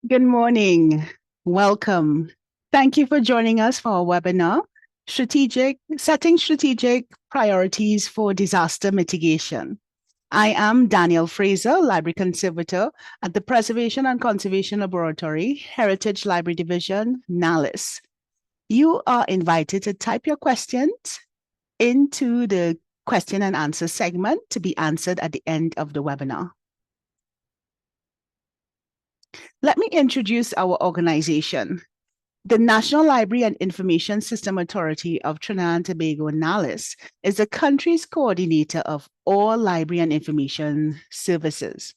Good morning. Welcome. Thank you for joining us for our webinar, Setting Strategic Priorities for Disaster Mitigation. I am Daniel Fraser, Library Conservator at the Preservation and Conservation Laboratory, Heritage Library Division, NALIS. You are invited to type your questions into the question and answer segment to be answered at the end of the webinar. Let me introduce our organization. The National Library and Information System Authority of Trinidad and Tobago, NALIS, is the country's coordinator of all library and information services.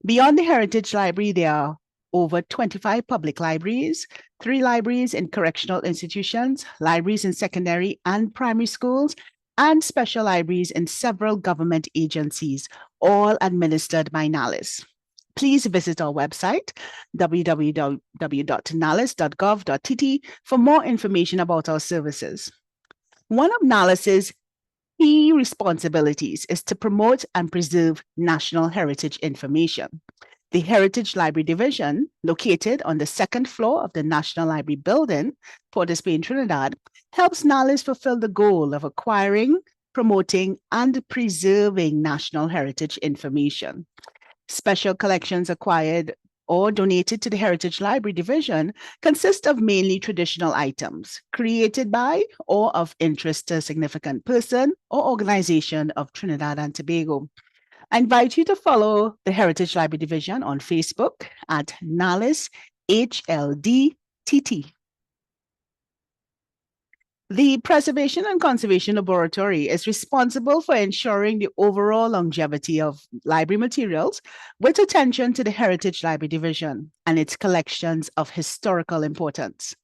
Beyond the Heritage Library, there are over 25 public libraries, 3 libraries in correctional institutions, libraries in secondary and primary schools, and special libraries in several government agencies, all administered by NALIS. Please visit our website, www.nalis.gov.tt, for more information about our services. One of NALIS's key responsibilities is to promote and preserve national heritage information. The Heritage Library Division, located on the second floor of the National Library Building, Port of Spain, Trinidad, helps NALIS fulfill the goal of acquiring, promoting, and preserving national heritage information. Special collections acquired or donated to the Heritage Library Division consist of mainly traditional items created by or of interest to a significant person or organization of Trinidad and Tobago. I invite you to follow the Heritage Library Division on Facebook at NALIS HLDTT. The Preservation and Conservation Laboratory is responsible for ensuring the overall longevity of library materials with attention to the Heritage Library Division and its collections of historical importance.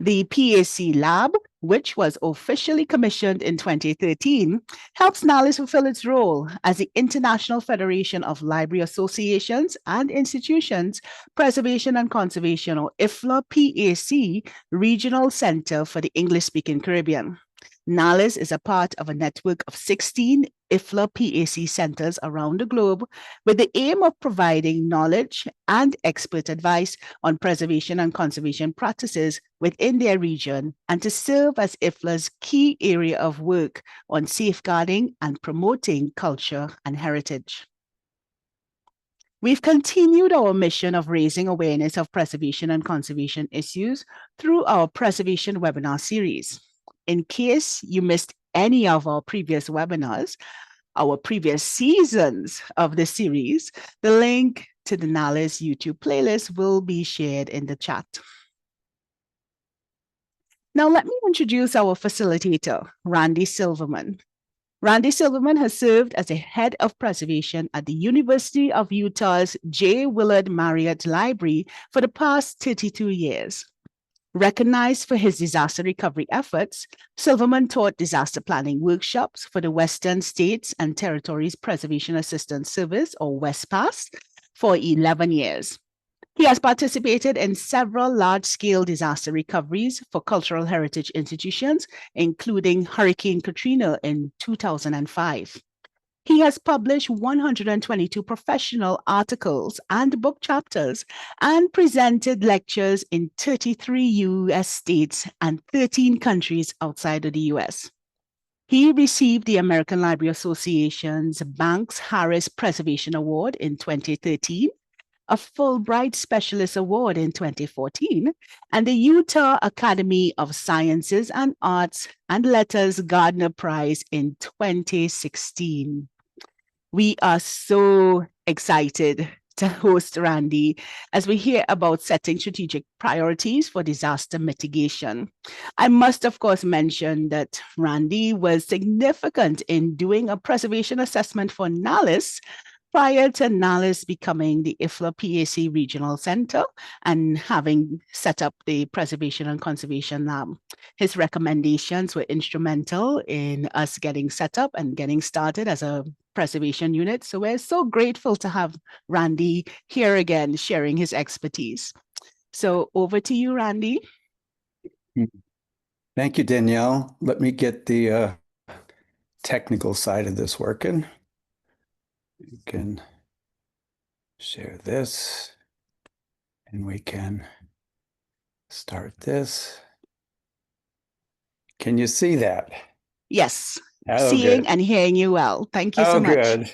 The PAC Lab, which was officially commissioned in 2013, helps NALIS fulfill its role as the International Federation of Library Associations and Institutions Preservation and Conservation, or IFLA PAC, Regional Center for the English-speaking Caribbean. NALIS is a part of a network of 16 IFLA PAC centers around the globe with the aim of providing knowledge and expert advice on preservation and conservation practices within their region and to serve as IFLA's key area of work on safeguarding and promoting culture and heritage. We've continued our mission of raising awareness of preservation and conservation issues through our Preservation Webinar Series. In case you missed any of our previous webinars, our previous seasons of the series, the link to the NALIS YouTube playlist will be shared in the chat. Now, let me introduce our facilitator, Randy Silverman. Randy Silverman has served as a head of preservation at the University of Utah's J. Willard Marriott Library for the past 32 years. Recognized for his disaster recovery efforts, Silverman taught disaster planning workshops for the Western States and Territories Preservation Assistance Service, or WESPAS, for 11 years. He has participated in several large-scale disaster recoveries for cultural heritage institutions, including Hurricane Katrina in 2005. He has published 122 professional articles and book chapters and presented lectures in 33 U.S. states and 13 countries outside of the U.S. He received the American Library Association's Banks Harris Preservation Award in 2013, a Fulbright Specialist Award in 2014, and the Utah Academy of Sciences and Arts and Letters Gardner Prize in 2016. We are so excited to host Randy as we hear about setting strategic priorities for disaster mitigation. I must, of course, mention that Randy was significant in doing a preservation assessment for NALIS prior to NALIS becoming the IFLA PAC Regional Center and having set up the Preservation and Conservation Lab. His recommendations were instrumental in us getting set up and getting started as a preservation unit. So we're so grateful to have Randy here again, sharing his expertise. So over to you, Randy. Thank you, Danielle. Let me get the technical side of this working. You can share this And we can start this. Can you see that? Yes, Oh, seeing good. and hearing you well. Thank you so Oh, much. good.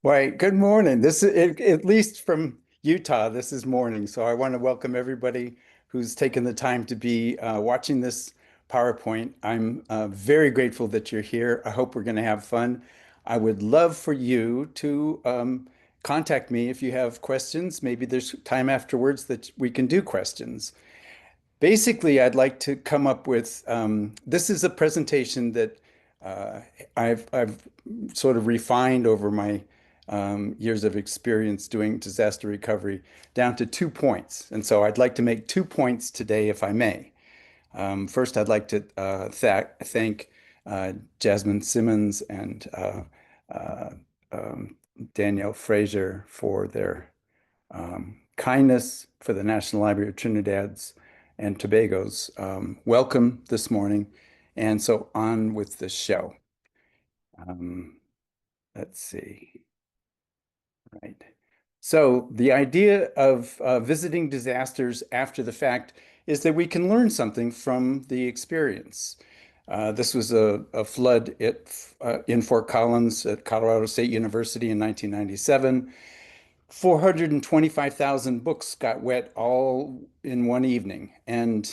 Why, good morning. This is at least from Utah. This is morning. So I want to welcome everybody who's taken the time to be watching this PowerPoint. I'm very grateful that you're here. I hope we're going to have fun. I would love for you to contact me if you have questions. Maybe there's time afterwards that we can do questions. Basically, I'd like to come up with this is a presentation that uh, I've sort of refined over my years of experience doing disaster recovery down to 2 points. And so I'd like to make 2 points today, if I may. First, I'd like to thank Jasmine Simmons and uh, um, Danielle Fraser for their kindness, for the National Library of Trinidad's and Tobago's welcome this morning. And so on with the show. Um, let's see. Right. So the idea of visiting disasters after the fact is that we can learn something from the experience. This was a flood in Fort Collins at Colorado State University in 1997. 425,000 books got wet all in one evening. And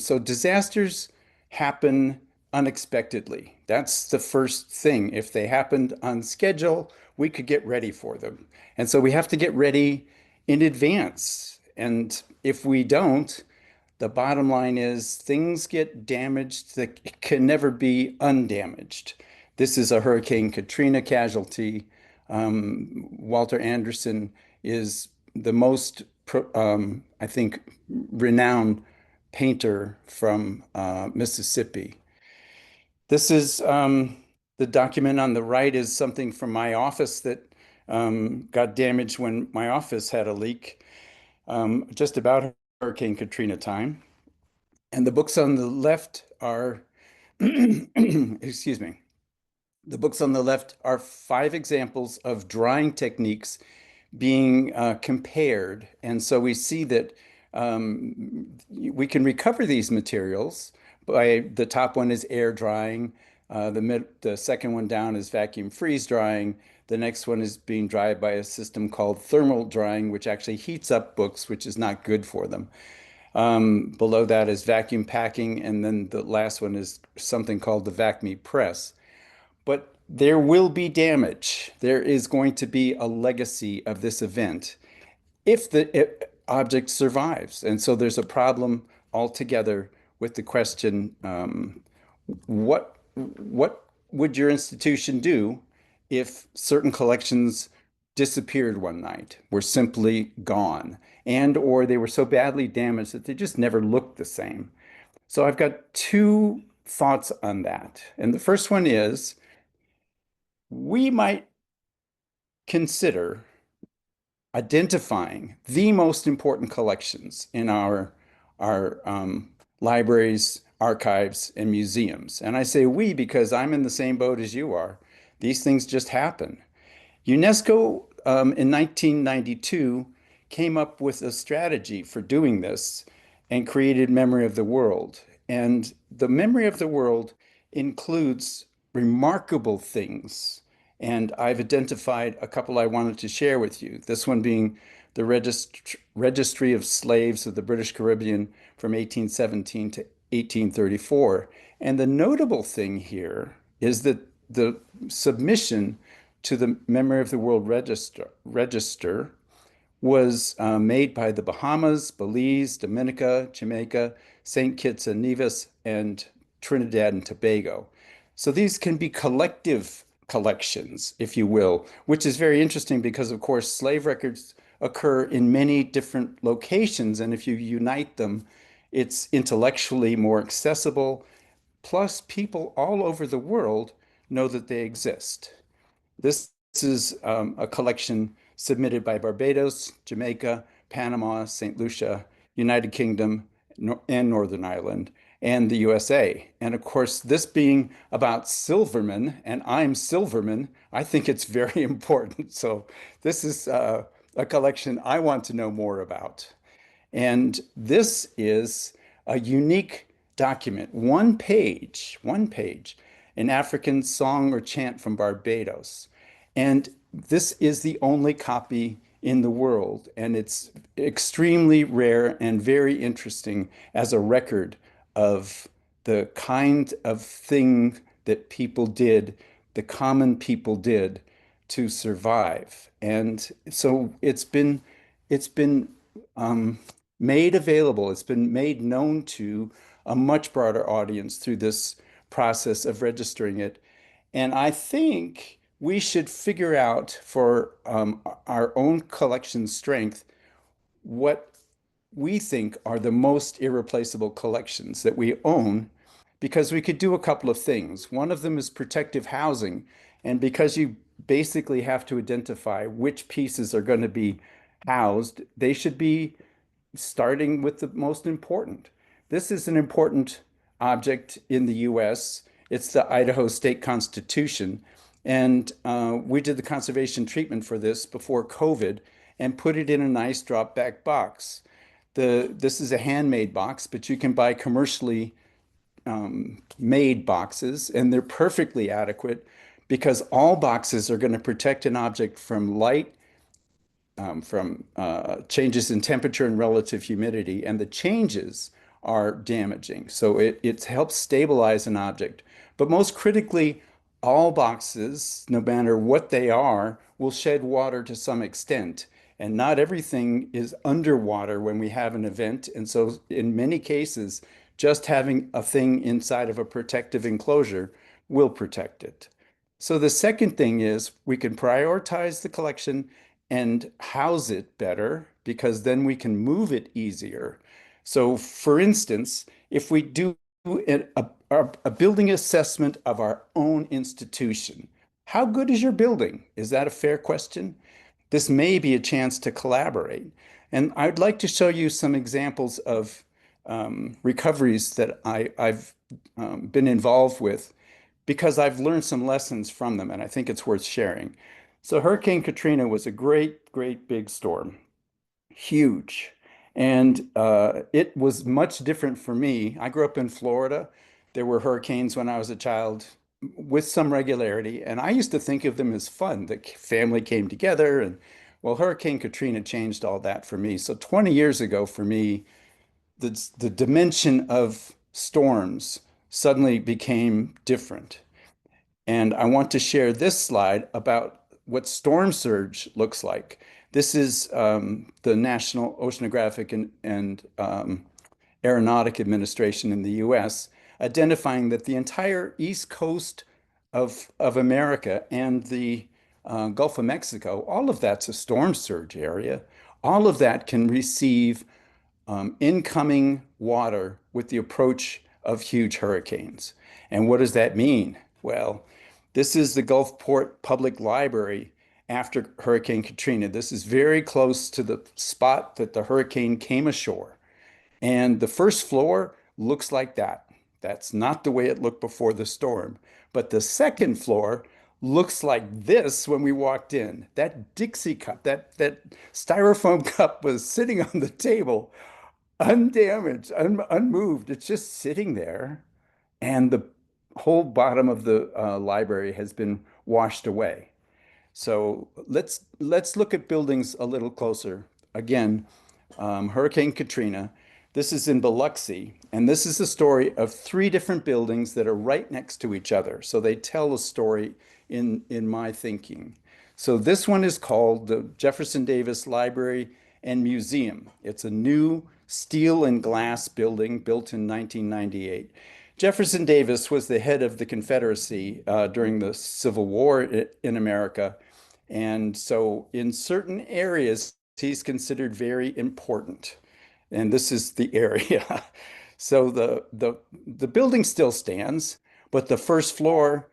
so disasters happen unexpectedly. That's the first thing. If they happened on schedule, we could get ready for them. And so we have to get ready in advance. And if we don't, the bottom line is things get damaged that can never be undamaged. This is a Hurricane Katrina casualty. Walter Anderson is the most, I think, renowned painter from Mississippi. This is the document on the right is something from my office that got damaged when my office had a leak just about Hurricane Katrina time. And the books on the left are, excuse me, the books on the left are 5 examples of drying techniques being compared. And so we see that we can recover these materials by the top one is air drying. The second one down is vacuum freeze drying. The next one is being dried by a system called thermal drying, which actually heats up books, which is not good for them. Below that is vacuum packing, and then the last one is something called the vacuum press. But there will be damage. There is going to be a legacy of this event if the object survives. And so there's a problem altogether with the question, what would your institution do if certain collections disappeared one night, were simply gone, and or they were so badly damaged that they just never looked the same? So I've got 2 thoughts on that. And the first one is we might consider identifying the most important collections in our libraries, archives, and museums. And I say we because I'm in the same boat as you are. These things just happen. UNESCO in 1992 came up with a strategy for doing this and created Memory of the World. And the Memory of the World includes remarkable things. And I've identified a couple I wanted to share with you. This one being the Registry of Slaves of the British Caribbean from 1817 to 1834. And the notable thing here is that the submission to the Memory of the World Register was made by the Bahamas, Belize, Dominica, Jamaica, St. Kitts and Nevis, and Trinidad and Tobago. So these can be collective collections, if you will, which is very interesting because, of course, slave records occur in many different locations. And if you unite them, it's intellectually more accessible. Plus, people all over the world know that they exist. This is a collection submitted by Barbados, Jamaica, Panama, St. Lucia, United Kingdom, and Northern Ireland, and the USA. And of course, this being about Silverman, and I'm Silverman, I think it's very important. So this is a collection I want to know more about. And this is a unique document, one page, an African song or chant from Barbados. And this is the only copy in the world, and it's extremely rare and very interesting as a record of the kind of thing that people did, the common people did to survive. And so it's been made available, it's been made known to a much broader audience through this process of registering it. And I think we should figure out for our own collection strength what we think are the most irreplaceable collections that we own, because we could do a couple of things. One of them is protective housing. And because you basically have to identify which pieces are going to be housed, they should be starting with the most important. This is an important object in the US. It's the Idaho State Constitution. And we did the conservation treatment for this before COVID and put it in a nice drop back box. This is a handmade box, but you can buy commercially made boxes, and they're perfectly adequate because all boxes are going to protect an object from light, from changes in temperature and relative humidity, and the changes are damaging. So it helps stabilize an object. But most critically, all boxes, no matter what they are, will shed water to some extent. And not everything is underwater when we have an event. And so in many cases, just having a thing inside of a protective enclosure will protect it. So the second thing is we can prioritize the collection and house it better, because then we can move it easier. So for instance, if we do a building assessment of our own institution, how good is your building? Is that a fair question? This may be a chance to collaborate. And I'd like to show you some examples of recoveries that I've been involved with, because I've learned some lessons from them, and I think it's worth sharing. So Hurricane Katrina was a great, great big storm, huge. And it was much different for me. I grew up in Florida. There were hurricanes when I was a child with some regularity, and I used to think of them as fun. The family came together, and well, Hurricane Katrina changed all that for me. So 20 years ago for me, the dimension of storms suddenly became different. And I want to share this slide about what storm surge looks like. This is the National Oceanographic and Aeronautic Administration in the US, identifying that the entire east coast of America and the Gulf of Mexico, all of that's a storm surge area. All of that can receive incoming water with the approach of huge hurricanes. And what does that mean? Well, this is the Gulfport Public Library after Hurricane Katrina. This is very close to the spot that the hurricane came ashore. And the first floor looks like that. That's not the way it looked before the storm. But the second floor looks like this when we walked in. That Dixie cup, that styrofoam cup was sitting on the table, undamaged, unmoved. It's just sitting there. And the whole bottom of the library has been washed away. So let's look at buildings a little closer. Again, Hurricane Katrina. This is in Biloxi, and this is the story of three different buildings that are right next to each other. So they tell a story in my thinking. So this one is called the Jefferson Davis Library and Museum. It's a new steel and glass building built in 1998. Jefferson Davis was the head of the Confederacy during the Civil War in America. And so in certain areas, he's considered very important. And this is the area. So the building still stands, but the first floor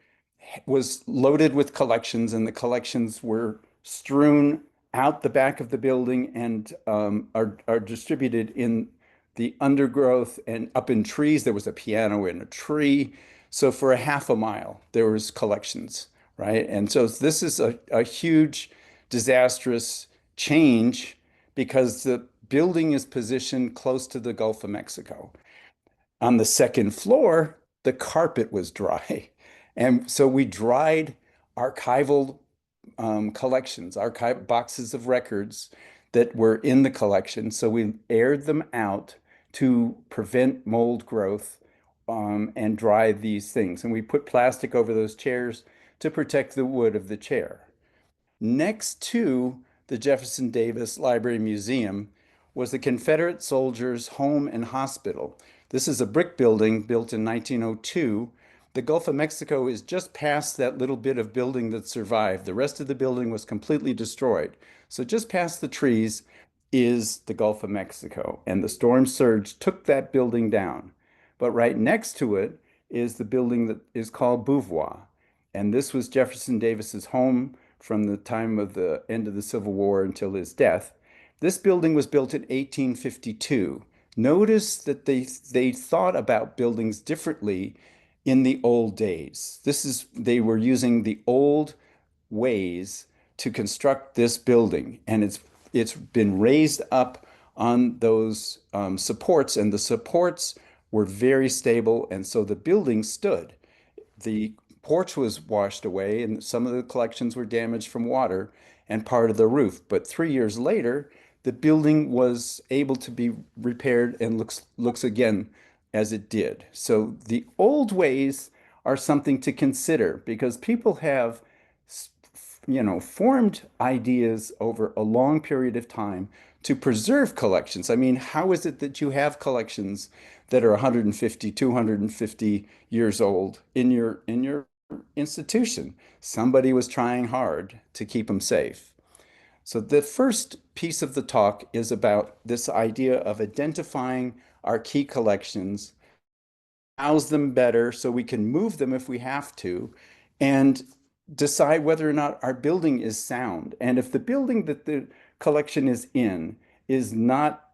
was loaded with collections, and the collections were strewn out the back of the building and are distributed in the undergrowth and up in trees. There was a piano in a tree. So for a half a mile, there was collections, right? And so this is a huge, disastrous change, because the building is positioned close to the Gulf of Mexico. On the second floor, the carpet was dry. And so we dried archival collections, archive boxes of records that were in the collection. So we aired them out to prevent mold growth and dry these things. And we put plastic over those chairs to protect the wood of the chair. Next to the Jefferson Davis Library Museum was the Confederate Soldiers' Home and Hospital. This is a brick building built in 1902. The Gulf of Mexico is just past that little bit of building that survived. The rest of the building was completely destroyed. So just past the trees is the Gulf of Mexico, and the storm surge took that building down. But right next to it is the building that is called Beauvoir. And this was Jefferson Davis's home from the time of the end of the Civil War until his death. This building was built in 1852. Notice that they thought about buildings differently in the old days. They were using the old ways to construct this building, and it's been raised up on those supports, and the supports were very stable, and so the building stood. The porch was washed away, and some of the collections were damaged from water and part of the roof. But 3 years later, the building was able to be repaired and looks again as it did. So the old ways are something to consider because people have, formed ideas over a long period of time to preserve collections. I mean, how is it that you have collections that are 150, 250 years old in your institution? Somebody was trying hard to keep them safe. So the first piece of the talk is about this idea of identifying our key collections, house them better so we can move them if we have to, and decide whether or not our building is sound. And if the building that the collection is in is not,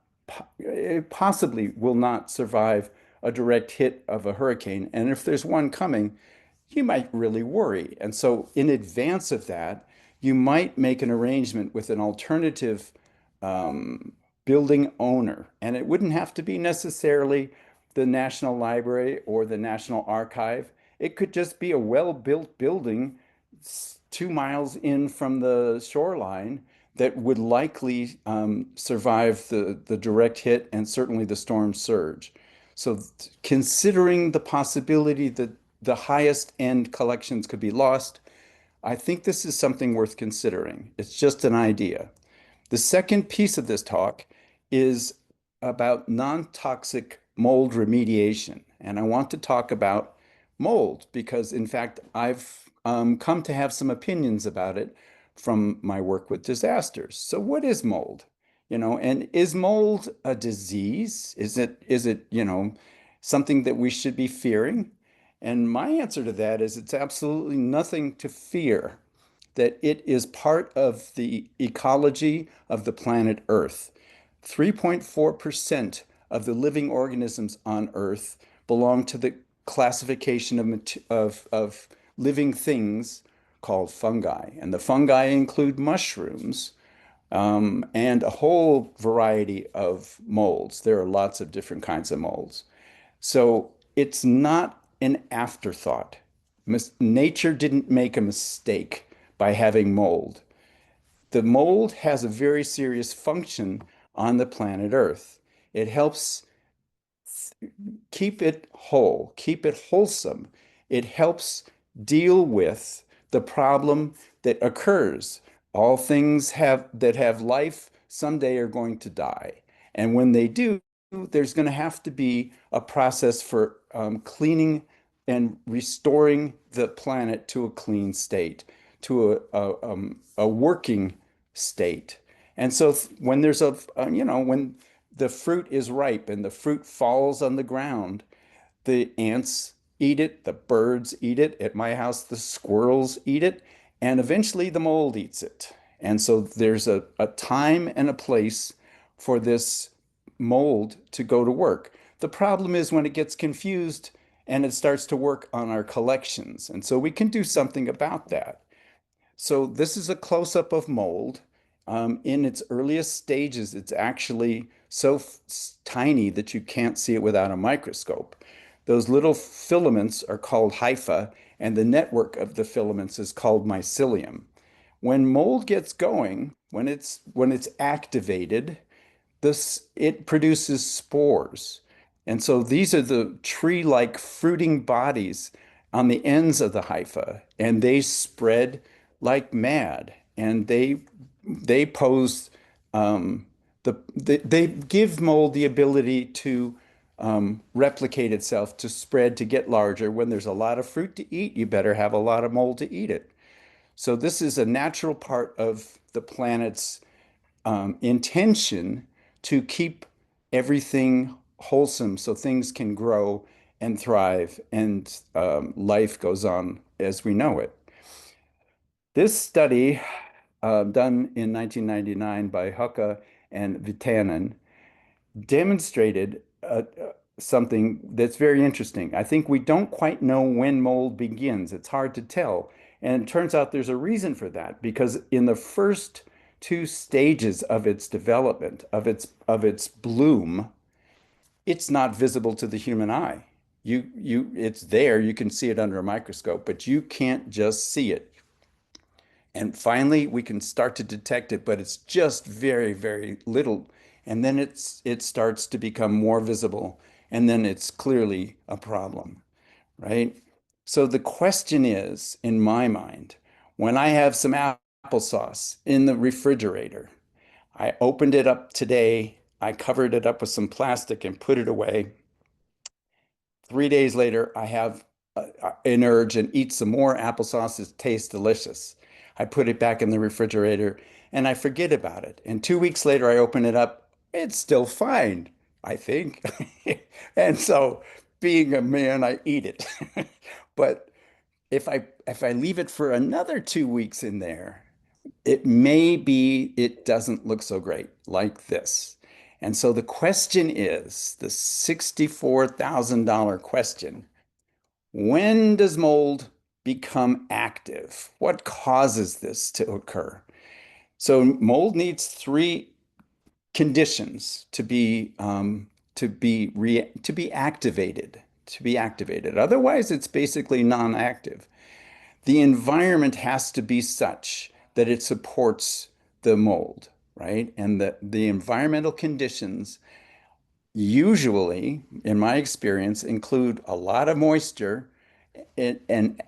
it possibly will not survive a direct hit of a hurricane. And if there's one coming, you might really worry. And so in advance of that, you might make an arrangement with an alternative building owner. And it wouldn't have to be necessarily the National Library or the National Archive. It could just be a well-built building 2 miles in from the shoreline that would likely survive the direct hit and certainly the storm surge. So considering the possibility that the highest end collections could be lost, I think this is something worth considering. It's just an idea. The second piece of this talk is about non-toxic mold remediation. And I want to talk about mold because, in fact, I've come to have some opinions about it from my work with disasters. So what is mold? And is mold a disease? Is it, something that we should be fearing? And my answer to that is it's absolutely nothing to fear, that it is part of the ecology of the planet Earth. 3.4% of the living organisms on Earth belong to the classification of living things called fungi. And the fungi include mushrooms and a whole variety of molds. There are lots of different kinds of molds. So it's not an afterthought. Nature didn't make a mistake by having mold. The mold has a very serious function on the planet Earth. It helps keep it whole, keep it wholesome. It helps deal with the problem that occurs. All things that have life someday are going to die. And when they do, there's going to have to be a process for cleaning and restoring the planet to a clean state, to a working state. And so when there's when the fruit is ripe and the fruit falls on the ground, the ants eat it, the birds eat it. At my house, the squirrels eat it, and eventually the mold eats it. And so there's a time and a place for this mold to go to work. The problem is when it gets confused and it starts to work on our collections. And so we can do something about that. So this is a close-up of mold. In its earliest stages, it's actually so tiny that you can't see it without a microscope. Those little filaments are called hypha, and the network of the filaments is called mycelium. When mold gets going, when it's activated, this it produces spores. And so these are the tree-like fruiting bodies on the ends of the hypha, and they spread like mad. And they pose they give mold the ability to replicate itself, to spread, to get larger. When there's a lot of fruit to eat, you better have a lot of mold to eat it. So this is a natural part of the planet's intention to keep everything wholesome so things can grow and thrive and life goes on as we know it. This study, done in 1999 by Hucka and Vitanen, demonstrated something that's very interesting. I think we don't quite know when mold begins. It's hard to tell. And it turns out there's a reason for that, because in the first two stages of its development, of its bloom, it's not visible to the human eye. It's there, you can see it under a microscope, but you can't just see it. And finally, we can start to detect it, but it's just very, very little. And then it starts to become more visible, and then it's clearly a problem, right? So the question is, in my mind, when I have some applesauce in the refrigerator, I opened it up today, I covered it up with some plastic and put it away. 3 days later, I have an urge and eat some more applesauce. It tastes delicious. I put it back in the refrigerator and I forget about it. And 2 weeks later, I open it up. It's still fine, I think. And so, being a man, I eat it. But if I leave it for another 2 weeks in there, it doesn't look so great like this. And so the question is the $64,000 question. When does mold become active? What causes this to occur? So mold needs three conditions to be activated. To be activated. Otherwise, it's basically non-active. The environment has to be such that it supports the mold, right? And the environmental conditions usually, in my experience, include a lot of moisture and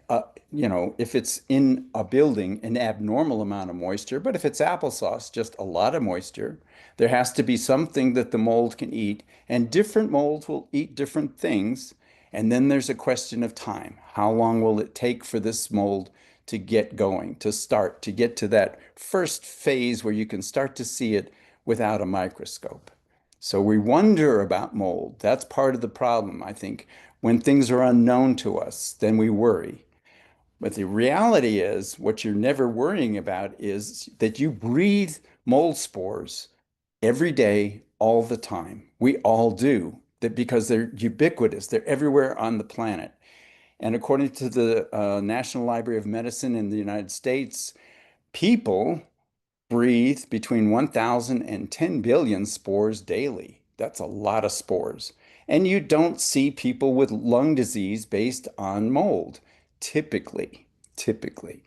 if it's in a building, an abnormal amount of moisture, but if it's applesauce, just a lot of moisture. There has to be something that the mold can eat, and different molds will eat different things. And then there's a question of time. How long will it take for this mold to get going, to get to that first phase where you can start to see it without a microscope? So we wonder about mold. That's part of the problem, I think. When things are unknown to us, then we worry. But the reality is, what you're never worrying about is that you breathe mold spores every day, all the time. We all do, that because they're ubiquitous, they're everywhere on the planet. And according to the National Library of Medicine in the United States, people breathe between 1,000 and 10 billion spores daily. That's a lot of spores. And you don't see people with lung disease based on mold, typically, typically.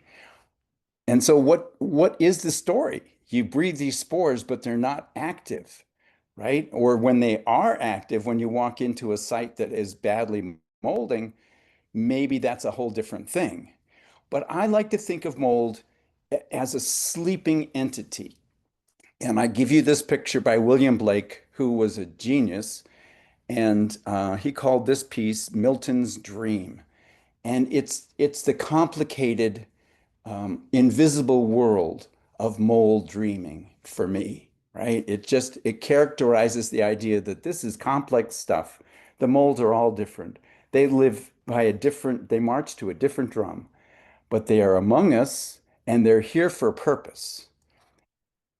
And so what is the story? You breathe these spores, but they're not active, right? Or when they are active, when you walk into a site that is badly molding, maybe that's a whole different thing. But I like to think of mold as a sleeping entity. And I give you this picture by William Blake, who was a genius, and he called this piece Milton's Dream. And it's the complicated, invisible world of mold dreaming for me, right? It characterizes the idea that this is complex stuff. The molds are all different. They live they march to a different drum, but they are among us and they're here for a purpose.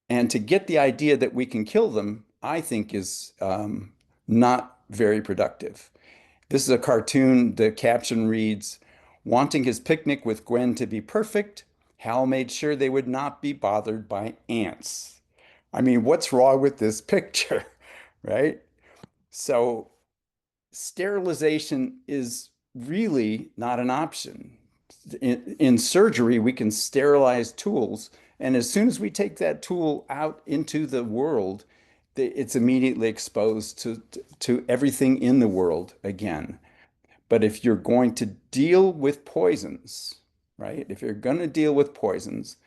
And to get the idea that we can kill them, I think is not very productive. This is a cartoon. The caption reads, "Wanting his picnic with Gwen to be perfect, Hal made sure they would not be bothered by ants. I mean, what's wrong with this picture, right? So sterilization is really not an option. In surgery, we can sterilize tools, and as soon as we take that tool out into the world, it's immediately exposed to everything in the world again. But if you're going to deal with poisons, right? If you're going to deal with poisons,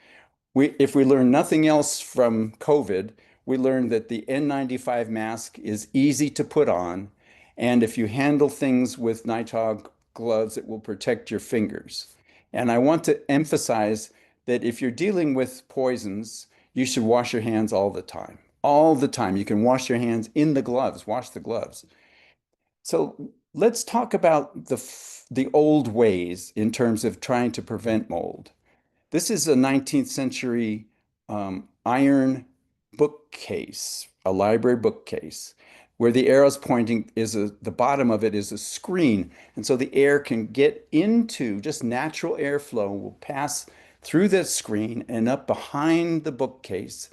if we learn nothing else from COVID, we learned that the N95 mask is easy to put on. And if you handle things with nitrile gloves, it will protect your fingers. And I want to emphasize that if you're dealing with poisons, you should wash your hands all the time. All the time. You can wash your hands in the gloves, wash the gloves. So let's talk about the old ways in terms of trying to prevent mold. This is a 19th century iron bookcase, a library bookcase, where the arrow's pointing the bottom of it is a screen. And so the air can get into just natural airflow will pass through the screen and up behind the bookcase,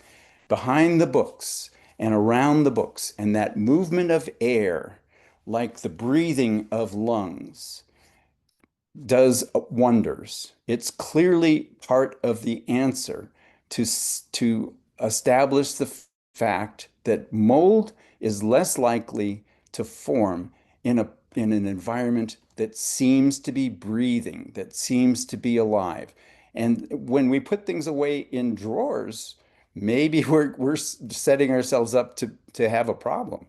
behind the books and around the books. And that movement of air, like the breathing of lungs, does wonders. It's clearly part of the answer to establish the fact that mold is less likely to form in an environment that seems to be breathing, that seems to be alive. And when we put things away in drawers, maybe we're setting ourselves up to have a problem.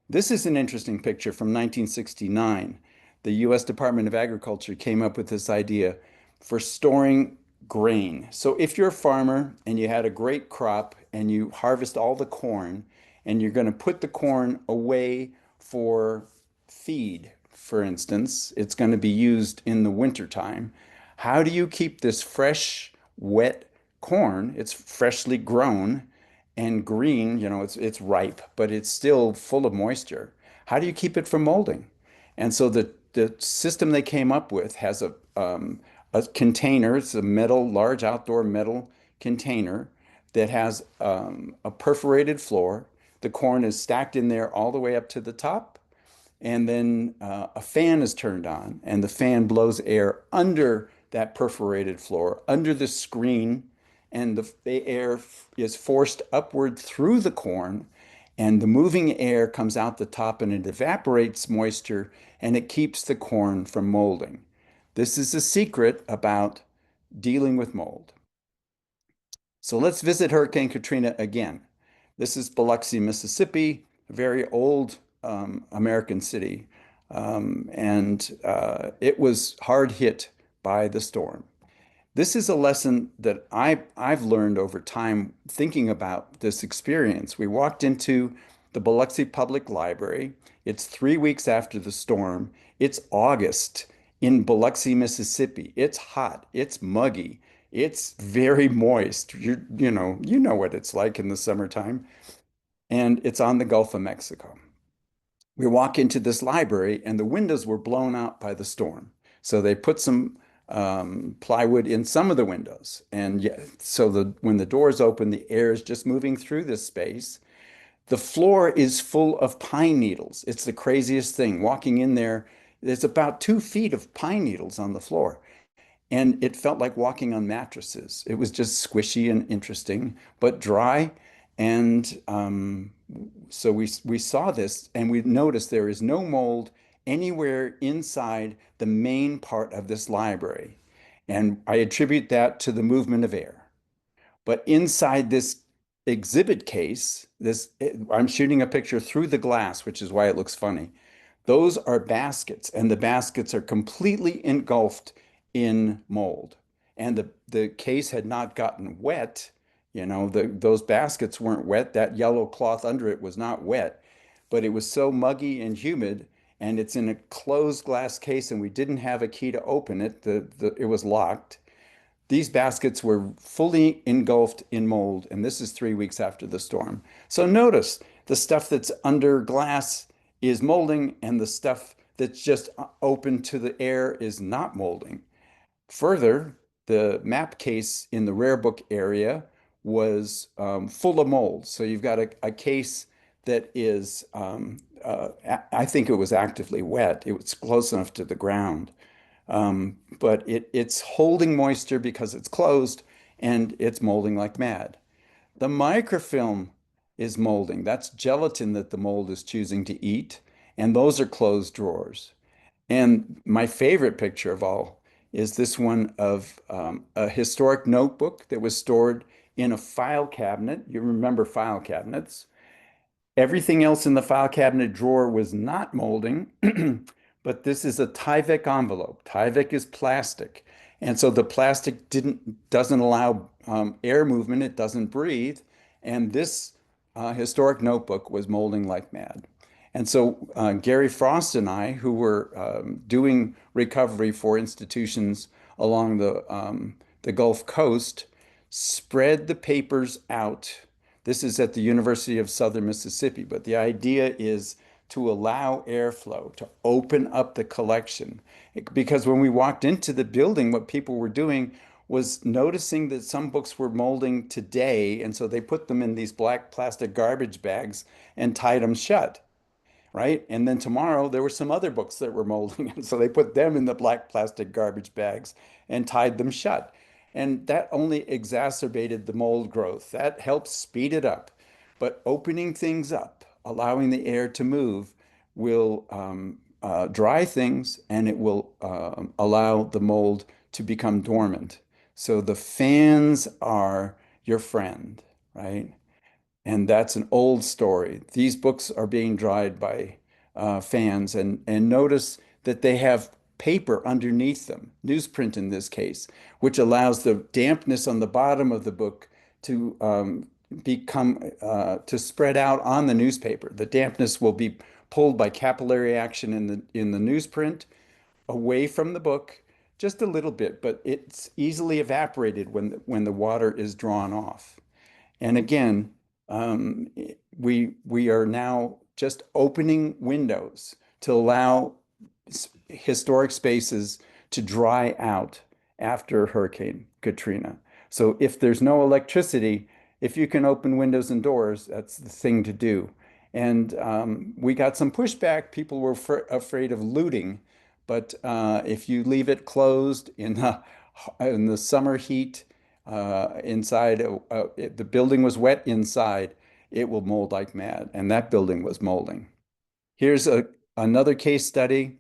This is an interesting picture from 1969. The US Department of Agriculture came up with this idea for storing grain. So if you're a farmer and you had a great crop and you harvest all the corn and you're going to put the corn away for feed, for instance, it's going to be used in the wintertime. How do you keep this fresh, wet corn? It's freshly grown and green, it's ripe, but it's still full of moisture. How do you keep it from molding? And so the system they came up with has a container. It's a large outdoor metal container that has a perforated floor. The corn is stacked in there all the way up to the top, and then a fan is turned on, and the fan blows air under that perforated floor, under the screen, and the air is forced upward through the corn, and the moving air comes out the top and it evaporates moisture and it keeps the corn from molding. This is a secret about dealing with mold. So let's visit Hurricane Katrina again. This is Biloxi, Mississippi, a very old American city, and it was hard hit by the storm. This is a lesson that I've learned over time thinking about this experience. We walked into the Biloxi Public Library. It's 3 weeks after the storm. It's August in Biloxi, Mississippi. It's hot. It's muggy. It's very moist. You know what it's like in the summertime. And it's on the Gulf of Mexico. We walk into this library and the windows were blown out by the storm. So they put some plywood in some of the windows. And yeah, so when the doors open, the air is just moving through this space. The floor is full of pine needles. It's the craziest thing. Walking in there, there's about 2 feet of pine needles on the floor. And it felt like walking on mattresses. It was just squishy and interesting, but dry. And so we saw this and we noticed there is no mold anywhere inside the main part of this library. And I attribute that to the movement of air. But inside this exhibit case, I'm shooting a picture through the glass, which is why it looks funny. Those are baskets, and the baskets are completely engulfed in mold. And the case had not gotten wet. Those baskets weren't wet. That yellow cloth under it was not wet, but it was so muggy and humid, and it's in a closed glass case, and we didn't have a key to open it. It was locked. These baskets were fully engulfed in mold, and this is 3 weeks after the storm. So notice the stuff that's under glass is molding, and the stuff that's just open to the air is not molding. Further, the map case in the rare book area was full of mold. So you've got a case that is, I think it was actively wet. It was close enough to the ground. But it's holding moisture because it's closed and it's molding like mad. The microfilm is molding. That's gelatin that the mold is choosing to eat. And those are closed drawers. And my favorite picture of all is this one of a historic notebook that was stored in a file cabinet. You remember file cabinets. Everything else in the file cabinet drawer was not molding, but this is a Tyvek envelope. Tyvek is plastic. And so the plastic doesn't allow air movement, it doesn't breathe. And this historic notebook was molding like mad. And so Gary Frost and I, who were doing recovery for institutions along the Gulf Coast, spread the papers out. This is at the University of Southern Mississippi, but the idea is to allow airflow, to open up the collection. Because when we walked into the building, what people were doing was noticing that some books were molding today, and so they put them in these black plastic garbage bags and tied them shut, right? And then tomorrow there were some other books that were molding, and so they put them in the black plastic garbage bags and tied them shut. And that only exacerbated the mold growth. That helps speed it up. But opening things up, allowing the air to move, will dry things and it will allow the mold to become dormant. So the fans are your friend, right? And that's an old story. These books are being dried by fans, and notice that they have paper underneath them, newsprint in this case, which allows the dampness on the bottom of the book to to spread out on the newspaper. The dampness will be pulled by capillary action in the newsprint away from the book just a little bit, but it's easily evaporated when the water is drawn off. And again, um, we are now just opening windows to allow historic spaces to dry out after Hurricane Katrina. So if there's no electricity, if you can open windows and doors, that's the thing to do. And we got some pushback. People were afraid of looting, but if you leave it closed in the summer heat, inside, the building was wet inside, it will mold like mad. And that building was molding. Here's another case study.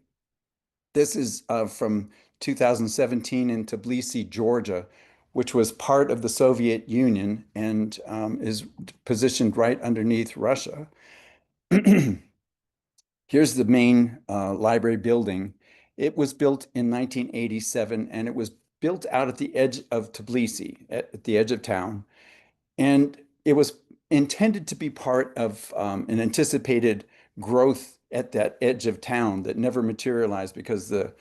This is from 2017 in Tbilisi, Georgia, which was part of the Soviet Union and is positioned right underneath Russia. Here's the main library building. It was built in 1987 and it was built out at the edge of Tbilisi, at the edge of town. And it was intended to be part of an anticipated growth at that edge of town that never materialized because the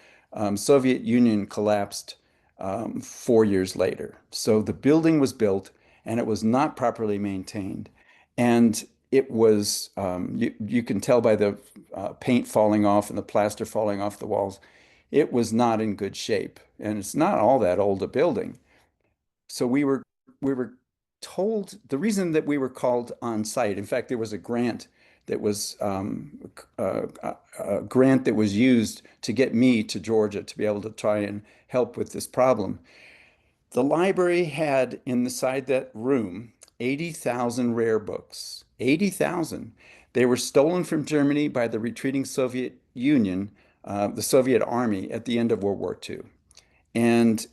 Soviet Union collapsed 4 years later. So the building was built and it was not properly maintained. And it was, you can tell by the paint falling off and the plaster falling off the walls, it was not in good shape. And it's not all that old a building. So we were told the reason that we were called on site. In fact, there was a grant that was a grant that was used to get me to Georgia to be able to try and help with this problem. The library had inside that room 80,000 rare books. 80,000. They were stolen from Germany by the retreating Soviet Union, the Soviet Army at the end of World War II. And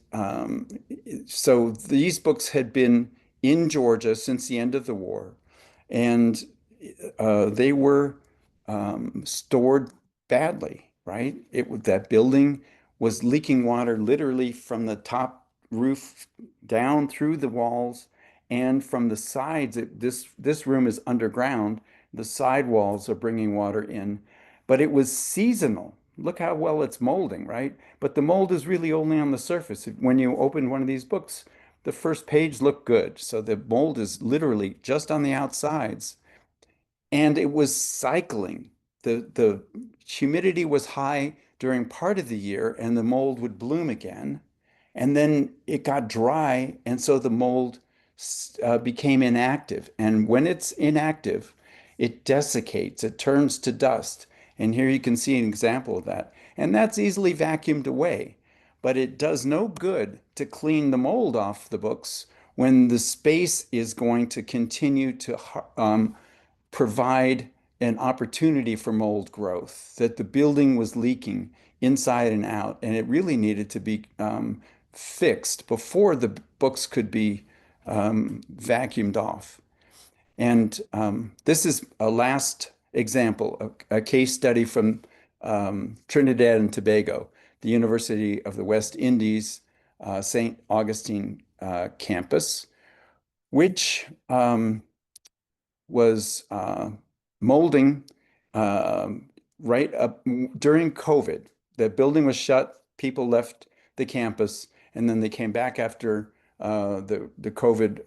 so these books had been in Georgia since the end of the war, and they were stored badly, right? That building was leaking water literally from the top roof down through the walls and from the sides. This room is underground. The side walls are bringing water in, but it was seasonal. Look how well it's molding, right? But the mold is really only on the surface. When you open one of these books, the first page looked good. So the mold is literally just on the outsides. And it was cycling. The humidity was high during part of the year and the mold would bloom again. And then it got dry, and so the mold became inactive. And when it's inactive, it desiccates, it turns to dust. And here you can see an example of that. And that's easily vacuumed away. But it does no good to clean the mold off the books when the space is going to continue to provide an opportunity for mold growth, that the building was leaking inside and out, and it really needed to be fixed before the books could be vacuumed off. And this is a last example, a case study from Trinidad and Tobago, the University of the West Indies, St. Augustine campus, which was molding right up during COVID. The building was shut, people left the campus, and then they came back after the COVID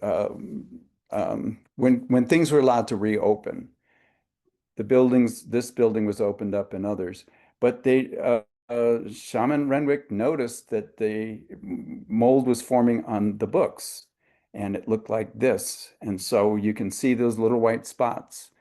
when things were allowed to reopen. This building was opened up and others, but Shaman Renwick noticed that the mold was forming on the books, and it looked like this. And so you can see those little white spots,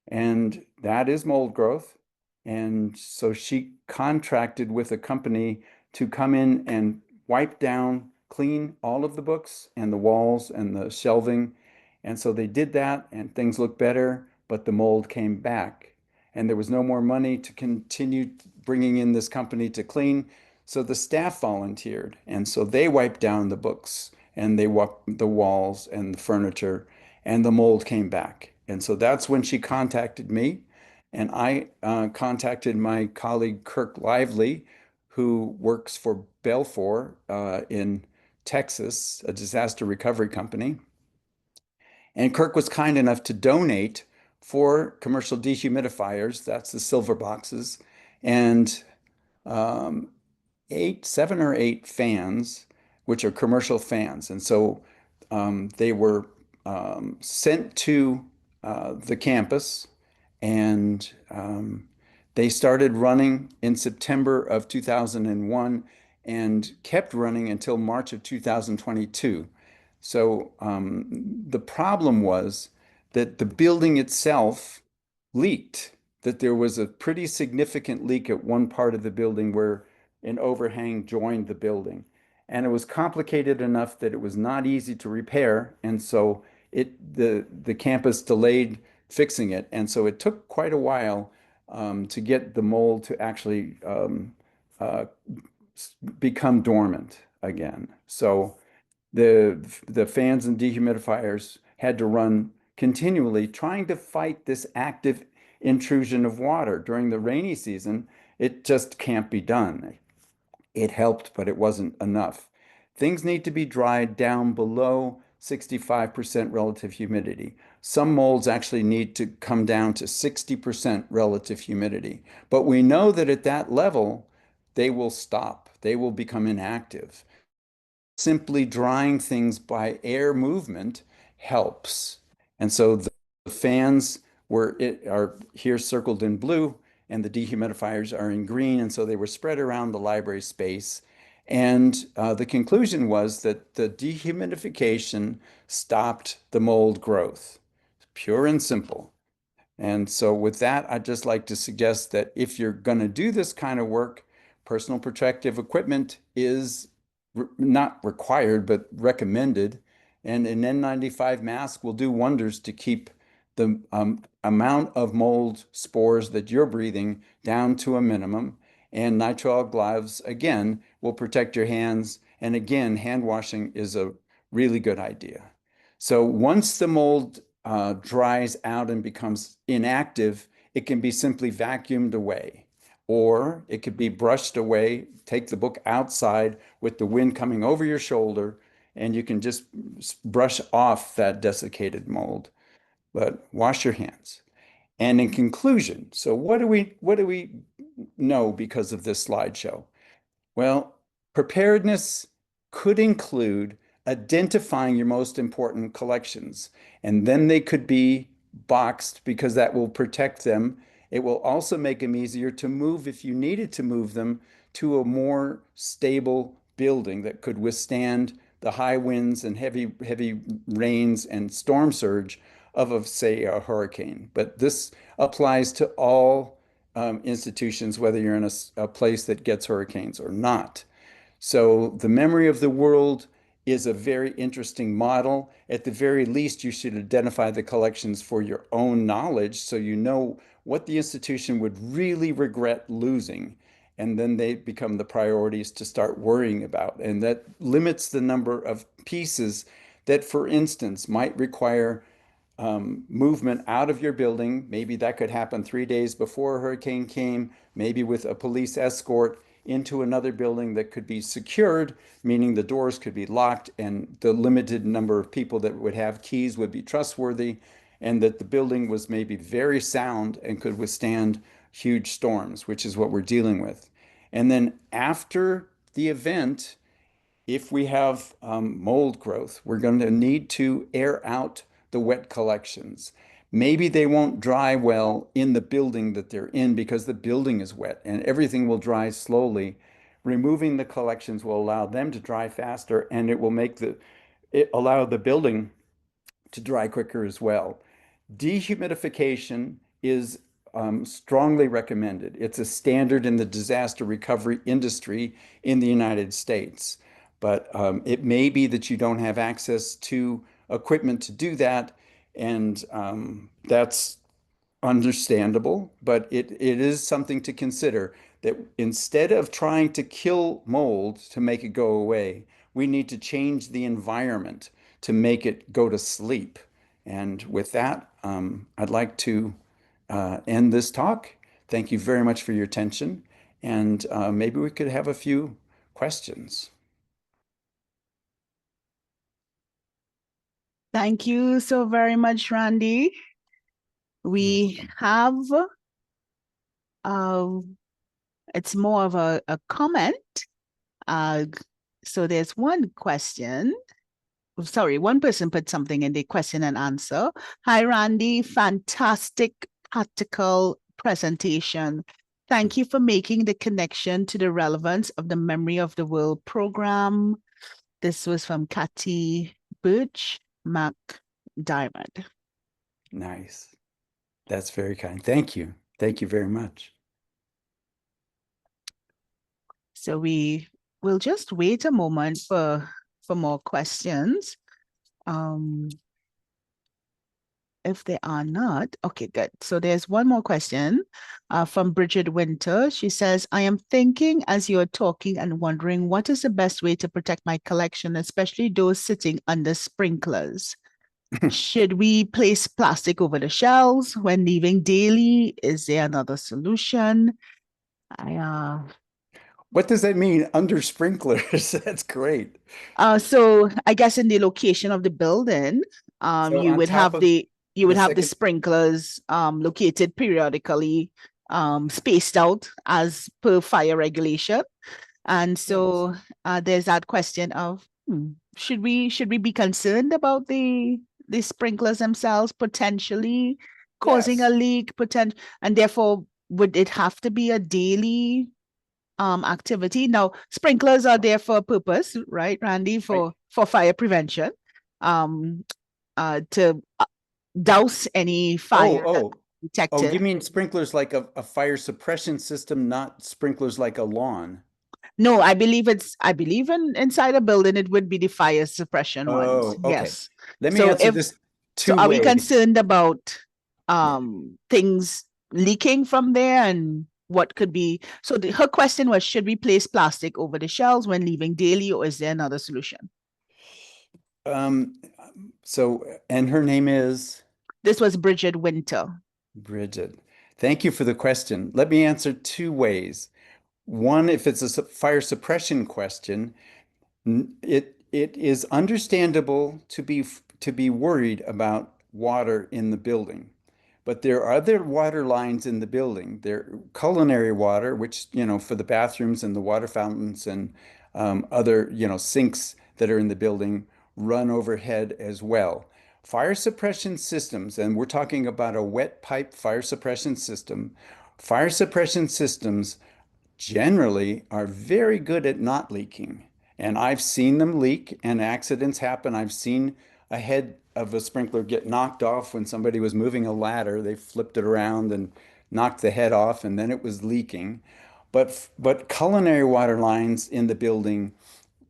and that is mold growth. And so she contracted with a company to come in and wipe down, clean all of the books and the walls and the shelving. And so they did that, and things looked better, but the mold came back. And there was no more money to continue bringing in this company to clean. So the staff volunteered. And so they wiped down the books and they wiped the walls and the furniture, and the mold came back. And so that's when she contacted me. And I contacted my colleague Kirk Lively, who works for Belfor in Texas, a disaster recovery company. And Kirk was kind enough to donate 4 commercial dehumidifiers, that's the silver boxes, and um, 7 or 8 fans, which are commercial fans. And so they were sent to the campus, and they started running in September of 2001 and kept running until March of 2022. So the problem was that the building itself leaked, that there was a pretty significant leak at one part of the building where an overhang joined the building. And it was complicated enough that it was not easy to repair. And so the campus delayed fixing it. And so it took quite a while to get the mold to actually uh, become dormant again. So the fans and dehumidifiers had to run continually, trying to fight this active intrusion of water. During the rainy season, it just can't be done. It helped, but it wasn't enough. Things need to be dried down below 65% relative humidity. Some molds actually need to come down to 60% relative humidity. But we know that at that level, they will stop. They will become inactive. Simply drying things by air movement helps. And so the fans are here circled in blue, and the dehumidifiers are in green. And so they were spread around the library space. And the conclusion was that the dehumidification stopped the mold growth. Pure and simple. And so with that, I'd just like to suggest that if you're going to do this kind of work, personal protective equipment is not required, but recommended. And an N95 mask will do wonders to keep the amount of mold spores that you're breathing down to a minimum. And nitrile gloves, again, will protect your hands. And again, hand washing is a really good idea. So once the mold dries out and becomes inactive, it can be simply vacuumed away, or it could be brushed away. Take the book outside with the wind coming over your shoulder, and you can just brush off that desiccated mold. But wash your hands. And in conclusion, so what do we know because of this slideshow? Well, preparedness could include identifying your most important collections, and then they could be boxed because that will protect them. It will also make them easier to move if you needed to move them to a more stable building that could withstand the high winds and heavy rains and storm surge of say, a hurricane. But this applies to all institutions, whether you're in a place that gets hurricanes or not. So the memory of the world is a very interesting model. At the very least, you should identify the collections for your own knowledge so you know what the institution would really regret losing. And then they become the priorities to start worrying about. And that limits the number of pieces that, for instance, might require movement out of your building. Maybe that could happen 3 days before a hurricane came, maybe with a police escort into another building that could be secured, meaning the doors could be locked and the limited number of people that would have keys would be trustworthy, and that the building was maybe very sound and could withstand huge storms, which is what we're dealing with. And then after the event, if we have mold growth, we're going to need to air out the wet collections. Maybe they won't dry well in the building that they're in because the building is wet and everything will dry slowly. Removing the collections will allow them to dry faster, and it will allow the building to dry quicker as well. Dehumidification is strongly recommended. It's a standard in the disaster recovery industry in the United States. But it may be that you don't have access to equipment to do that, and that's understandable, but it is something to consider that instead of trying to kill mold to make it go away, we need to change the environment to make it go to sleep. And with that, I'd like to end this talk. Thank you very much for your attention, and maybe we could have a few questions. Thank you so very much, Randy. We have, uh, it's more of a comment. So there's one question. Sorry, one person put something in the question and answer. Hi, Randy. Fantastic practical presentation. Thank you for making the connection to the relevance of the Memory of the World program. This was from Cathy Birch McDiarmid. Nice. That's very kind. Thank you. Thank you very much. So we will just wait a moment for more questions. If they are not, okay, good. So there's one more question from Bridget Winter. She says, I am thinking as you're talking and wondering what is the best way to protect my collection, especially those sitting under sprinklers. Should we place plastic over the shelves when leaving daily? Is there another solution? What does that mean, under sprinklers? That's great. So I guess in the location of the building, So you on would top have of the second, sprinklers located periodically, spaced out as per fire regulation. And so there's that question of should we be concerned about the sprinklers themselves potentially causing a yes, leak, and therefore would it have to be a daily activity? Now, sprinklers are there for a purpose, right, Randy, right. for fire prevention, to douse any Oh, fire oh, oh, detected. you mean sprinklers like a fire suppression system, not sprinklers like a lawn? No, I believe in inside a building it would be the fire suppression ones. Oh, okay. Yes. Let me So answer this so two are we ways. concerned about Yeah. things leaking from there and what could be so her question was, should we place plastic over the shelves when leaving daily, or is there another solution? Um, and her name is This was Bridget Winter. Bridget. Thank you for the question. Let me answer two ways. One, if it's a fire suppression question, it is understandable to be worried about water in the building. But there are other water lines in the building. There culinary water, which, for the bathrooms and the water fountains and other, sinks that are in the building run overhead as well. Fire suppression systems, and we're talking about a wet pipe fire suppression system. Fire suppression systems generally are very good at not leaking. And I've seen them leak and accidents happen. I've seen a head of a sprinkler get knocked off when somebody was moving a ladder. They flipped it around and knocked the head off, and then it was leaking. But culinary water lines in the building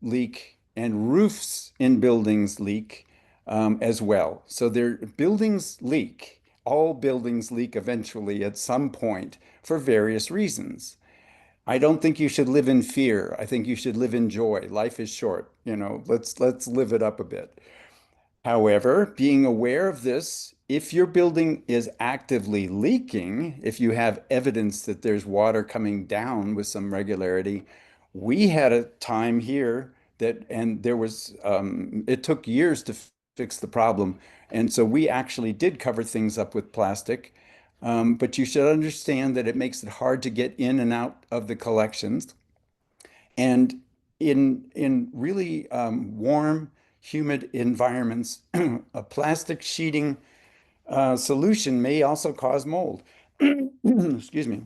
leak, and roofs in buildings leak as well. So their buildings leak. All buildings leak eventually at some point for various reasons. I don't think you should live in fear. I think you should live in joy. Life is short, let's live it up a bit. However, being aware of this, if your building is actively leaking, if you have evidence that there's water coming down with some regularity, we had a time here and there was, it took years to fix the problem. And so we actually did cover things up with plastic. But you should understand that it makes it hard to get in and out of the collections. And in really warm, humid environments, a plastic sheeting solution may also cause mold. Excuse me.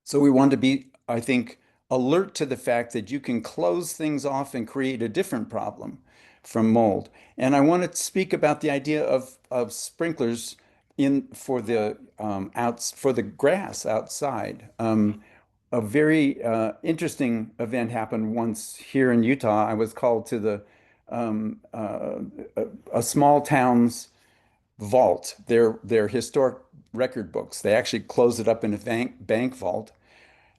So we want to be, I think, alert to the fact that you can close things off and create a different problem from mold. And I want to speak about the idea of sprinklers in for the outs for the grass outside. A very interesting event happened once here in Utah. I was called to the a small town's vault, their historic record books. They actually closed it up in a bank vault.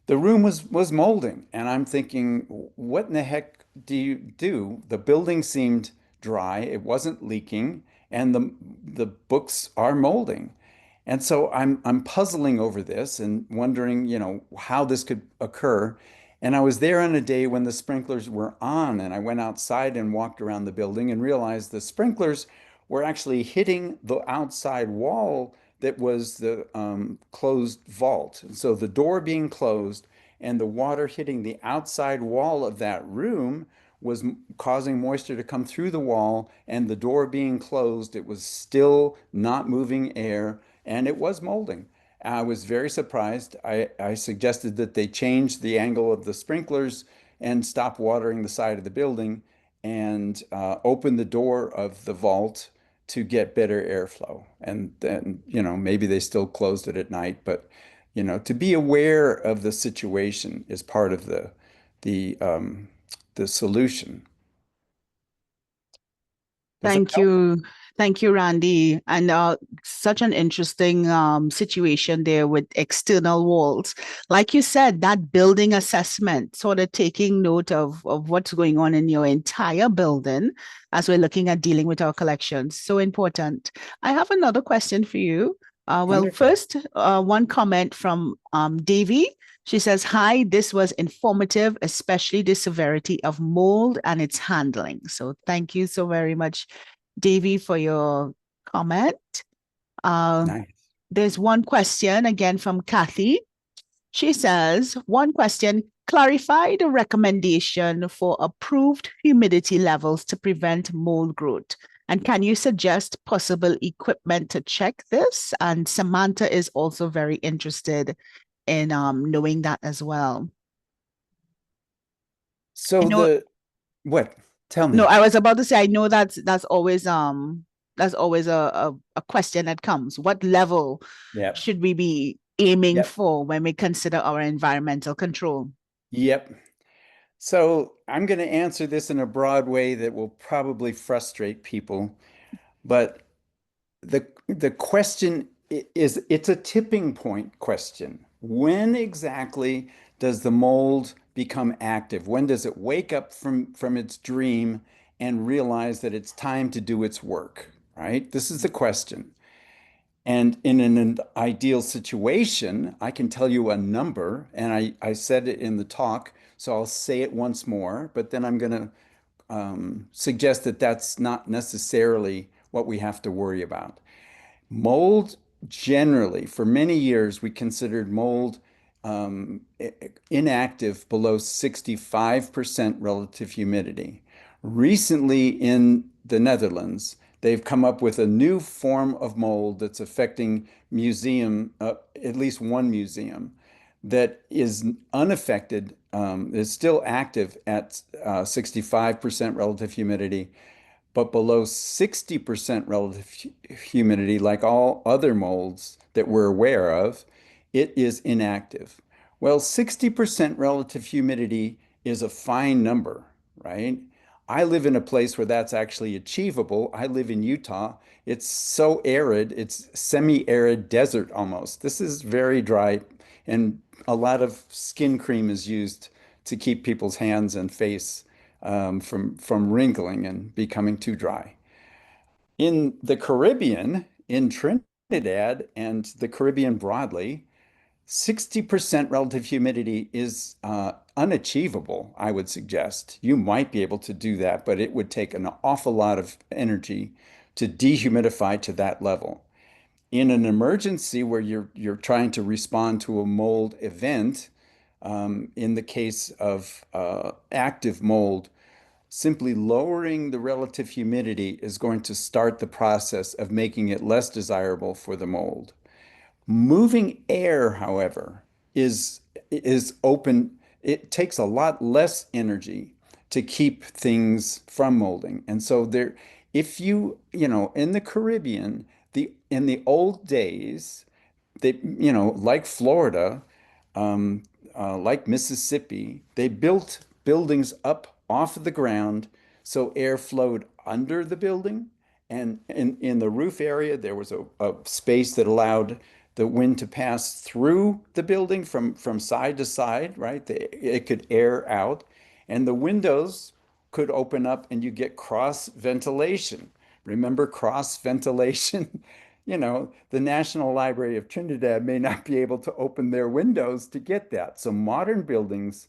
The room was molding, and I'm thinking, what in the heck do you do? The building seemed dry, it wasn't leaking, and the books are molding. And so I'm puzzling over this and wondering, how this could occur. And I was there on a day when the sprinklers were on, and I went outside and walked around the building and realized the sprinklers were actually hitting the outside wall that was the closed vault. So the door being closed and the water hitting the outside wall of that room was causing moisture to come through the wall, and the door being closed, it was still not moving air, and it was molding. I was very surprised. I suggested that they change the angle of the sprinklers and stop watering the side of the building and open the door of the vault to get better airflow. And then, maybe they still closed it at night, but to be aware of the situation is part of the the solution. Does that Thank help? you. Thank you, Randy. And such an interesting situation there with external walls. Like you said, that building assessment, sort of taking note of what's going on in your entire building as we're looking at dealing with our collections. So important. I have another question for you. Well, Wonderful. first, one comment from Davy. She says, "Hi, this was informative, especially the severity of mold and its handling." So thank you so very much, Davy, for your comment. Uh, Nice. there's one question again from Kathy. She says, one question, clarify the recommendation for approved humidity levels to prevent mold growth. And can you suggest possible equipment to check this? And Samantha is also very interested in knowing that as well. I So know, what? Tell no, me. I was about to say, I know that's always a question that comes. What level Yep. should we be aiming Yep. for when we consider our environmental control? Yep. So I'm going to answer this in a broad way that will probably frustrate people, but the question is it's a tipping point question. When exactly does the mold become active? When does it wake up from its dream and realize that it's time to do its work, right? This is the question. And in an ideal situation, I can tell you a number, and I said it in the talk, so I'll say it once more, but then I'm going to suggest that that's not necessarily what we have to worry about. Mold, generally, for many years, we considered mold inactive below 65% relative humidity. Recently, in the Netherlands, they've come up with a new form of mold that's affecting at least one museum. that is unaffected, is still active at 65% relative humidity, but below 60% relative humidity, like all other molds that we're aware of, it is inactive. Well, 60% relative humidity is a fine number, right? I live in a place where that's actually achievable. I live in Utah. It's so arid, it's semi-arid desert almost. This is very dry, and a lot of skin cream is used to keep people's hands and face from wrinkling and becoming too dry. In the Caribbean, in Trinidad and the Caribbean broadly, 60% relative humidity is unachievable, I would suggest. You might be able to do that, but it would take an awful lot of energy to dehumidify to that level. In an emergency where you're trying to respond to a mold event, in the case of active mold, simply lowering the relative humidity is going to start the process of making it less desirable for the mold. Moving air, however, is open. It takes a lot less energy to keep things from molding. And so there, if in the Caribbean, in the old days, like Florida, um, like Mississippi, they built buildings up off of the ground so air flowed under the building. And in the roof area, there was a space that allowed the wind to pass through the building from side to side, right? It could air out, and the windows could open up and you get cross ventilation. Remember cross ventilation? The National Library of Trinidad may not be able to open their windows to get that. So modern buildings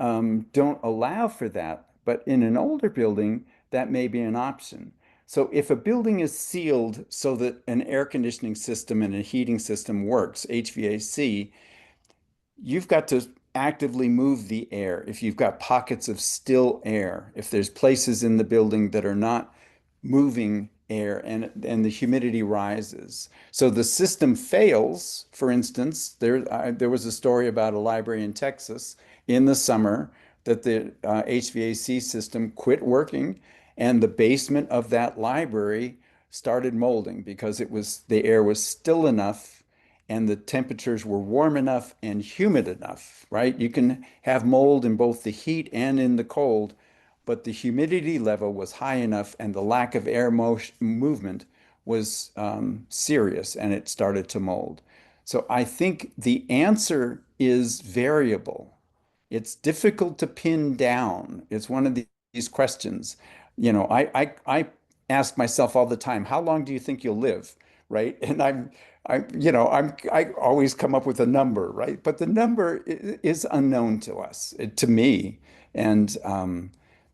don't allow for that. But in an older building, that may be an option. So if a building is sealed so that an air conditioning system and a heating system works, HVAC, you've got to actively move the air. If you've got pockets of still air, if there's places in the building that are not moving air and the humidity rises. So the system fails. For instance, there was a story about a library in Texas in the summer that the HVAC system quit working and the basement of that library started molding because the air was still enough and the temperatures were warm enough and humid enough, right? You can have mold in both the heat and in the cold, but the humidity level was high enough and the lack of air movement was serious and it started to mold. So I think the answer is variable. It's difficult to pin down. It's one of these questions. I ask myself all the time, how long do you think you'll live? Right? And I always come up with a number, right? But the number is unknown to us, to me. And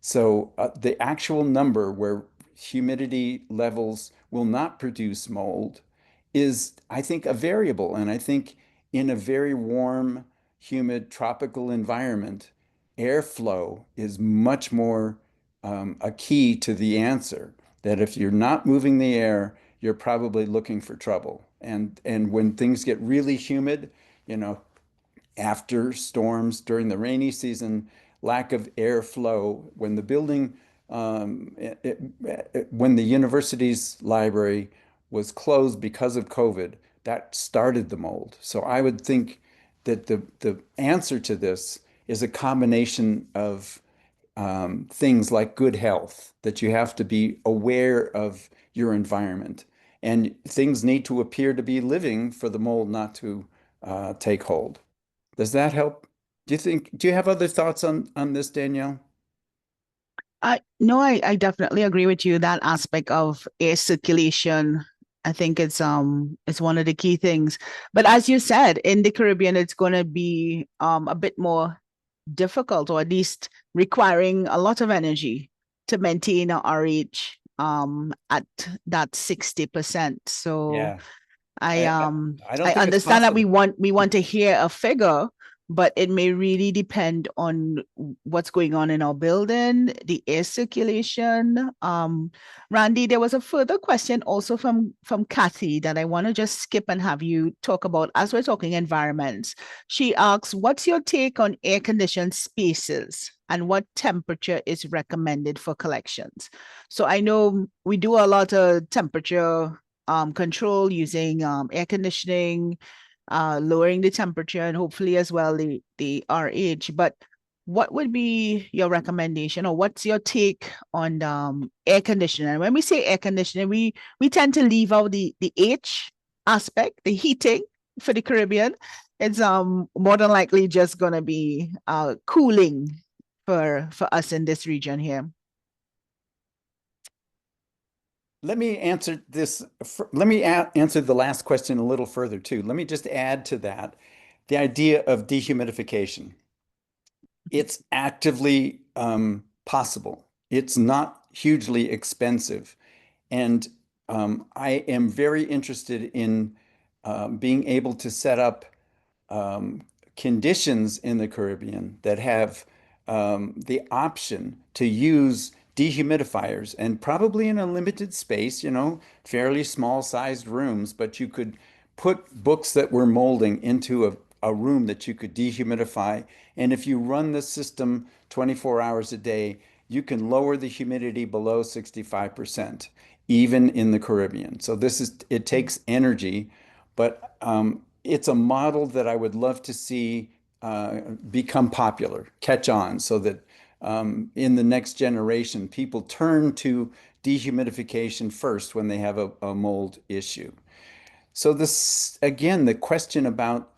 so the actual number where humidity levels will not produce mold is, I think, a variable. And I think in a very warm, humid, tropical environment, airflow is much more a key to the answer. That if you're not moving the air, you're probably looking for trouble. And when things get really humid, you know, after storms during the rainy season, lack of airflow, when the building, when the university's library was closed because of COVID, that started the mold. So I would think that the answer to this is a combination of things like good health, that you have to be aware of your environment. And things need to appear to be living for the mold not to take hold. Does that help? Do you have other thoughts on this, Danielle? No, I definitely agree with you. That aspect of air circulation, I think it's one of the key things. But as you said, in the Caribbean, it's going to be a bit more difficult, or at least requiring a lot of energy to maintain a RH at that 60%. So Yeah, I I, I um I don't I think it's understand that possible. we want to hear a figure, but it may really depend on what's going on in our building, the air circulation. Randy, there was a further question also from Kathy that I want to just skip and have you talk about as we're talking environments. She asks, what's your take on air-conditioned spaces and what temperature is recommended for collections? So I know we do a lot of temperature control using air conditioning, lowering the temperature and hopefully as well the RH. But what would be your recommendation or what's your take on air conditioning? And when we say air conditioning, we tend to leave out the H aspect, the heating for the Caribbean. It's more than likely just gonna be cooling for us in this region here. Let me answer this. Let me answer the last question a little further too. Let me just add to that the idea of dehumidification. It's actively possible. It's not hugely expensive. And I am very interested in being able to set up um, conditions in the Caribbean that have the option to use dehumidifiers and probably in a limited space, fairly small sized rooms, but you could put books that were molding into a room that you could dehumidify. And if you run the system 24 hours a day, you can lower the humidity below 65%, even in the Caribbean. So it takes energy, but it's a model that I would love to see become popular, catch on, so that in the next generation, people turn to dehumidification first when they have a mold issue. So this, again, the question about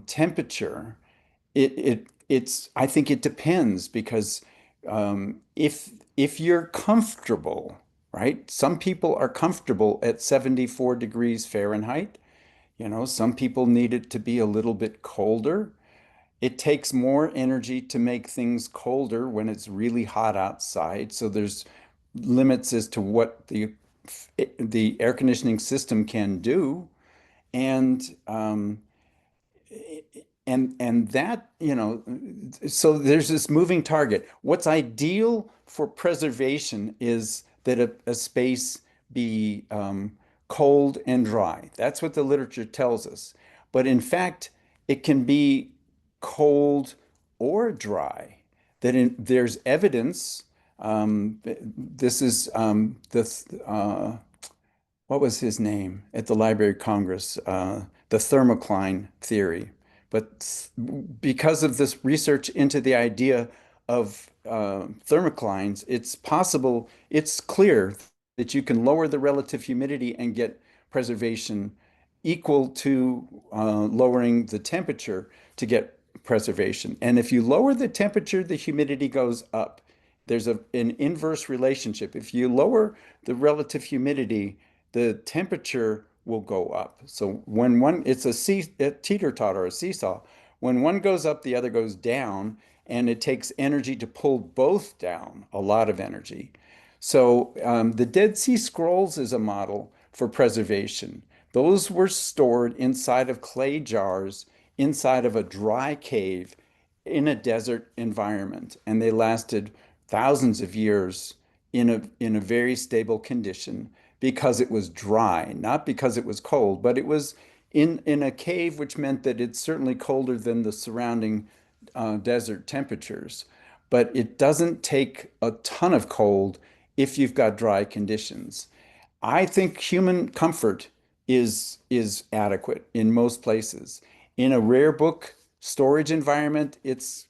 temperature, I think it depends because if you're comfortable, right? Some people are comfortable at 74 degrees Fahrenheit. Some people need it to be a little bit colder. It takes more energy to make things colder when it's really hot outside. So there's limits as to what the air conditioning system can do. And and that, so there's this moving target. What's ideal for preservation is that a space be cold and dry. That's what the literature tells us. But in fact, it can be cold or dry. There's evidence. This is what was his name at the Library of Congress? The thermocline theory. But because of this research into the idea of thermoclines, it's possible, it's clear that you can lower the relative humidity and get preservation equal to lowering the temperature to get preservation. And if you lower the temperature, the humidity goes up. There's an inverse relationship. If you lower the relative humidity, the temperature will go up. So it's a teeter-totter, a seesaw. When one goes up, the other goes down, and it takes energy to pull both down, a lot of energy. So the Dead Sea Scrolls is a model for preservation. Those were stored inside of clay jars, inside of a dry cave in a desert environment, and they lasted thousands of years in a very stable condition because it was dry, not because it was cold, but it was in a cave, which meant that it's certainly colder than the surrounding desert temperatures. But it doesn't take a ton of cold if you've got dry conditions. I think human comfort is adequate in most places. In a rare book storage environment, it's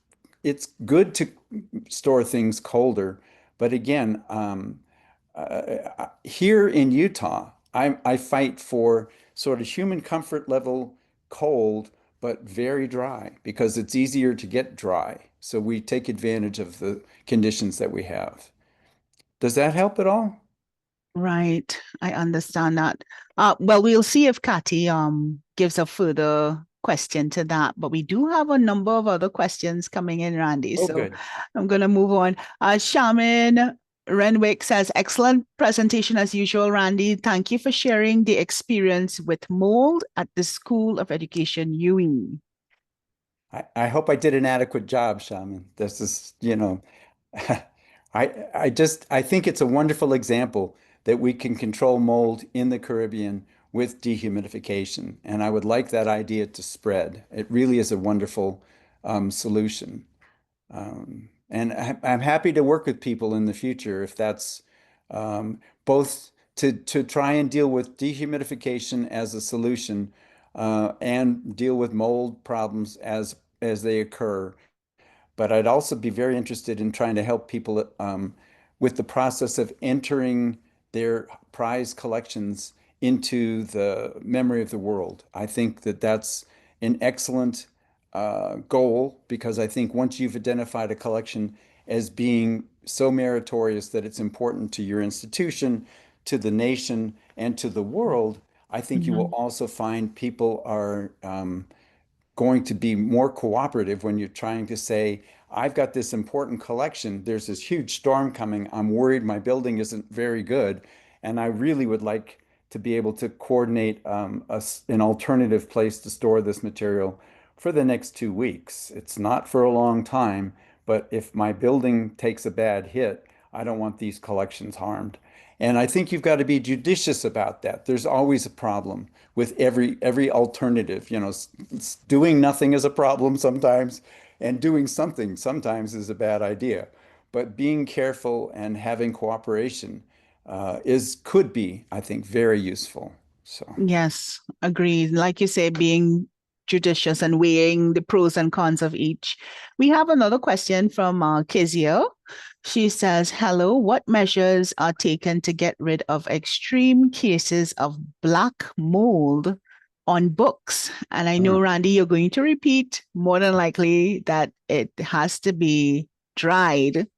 good to store things colder. But again, here in Utah, I fight for sort of human comfort level cold, but very dry because it's easier to get dry. So we take advantage of the conditions that we have. Does that help at all? Right, I understand that. Well, we'll see if Kathy gives a further question to that, but we do have a number of other questions coming in, Randy. Oh, So good. I'm gonna move on. Shaman Renwick says, excellent presentation as usual, Randy. Thank you for sharing the experience with mold at the School of Education, UE. I hope I did an adequate job, Shaman. This is, I think it's a wonderful example that we can control mold in the Caribbean with dehumidification. And I would like that idea to spread. It really is a wonderful solution. And I'm happy to work with people in the future if that's both to try and deal with dehumidification as a solution and deal with mold problems as they occur. But I'd also be very interested in trying to help people with the process of entering their prize collections into the memory of the world. I think that that's an excellent goal because I think once you've identified a collection as being so meritorious that it's important to your institution, to the nation, and to the world, I think you will Mhm. also find people are going to be more cooperative when you're trying to say, I've got this important collection. There's this huge storm coming. I'm worried my building isn't very good. And I really would like to be able to coordinate an alternative place to store this material for the next 2 weeks. It's not for a long time, but if my building takes a bad hit, I don't want these collections harmed. And I think you've got to be judicious about that. There's always a problem with every alternative. Doing nothing is a problem sometimes, and doing something sometimes is a bad idea. But being careful and having cooperation is could be, I think, very useful. So Yes, agreed. Like you say, being judicious and weighing the pros and cons of each. We have another question from Kizio. She says, hello, what measures are taken to get rid of extreme cases of black mold on books? And I know, mm, Randy, you're going to repeat more than likely that it has to be dried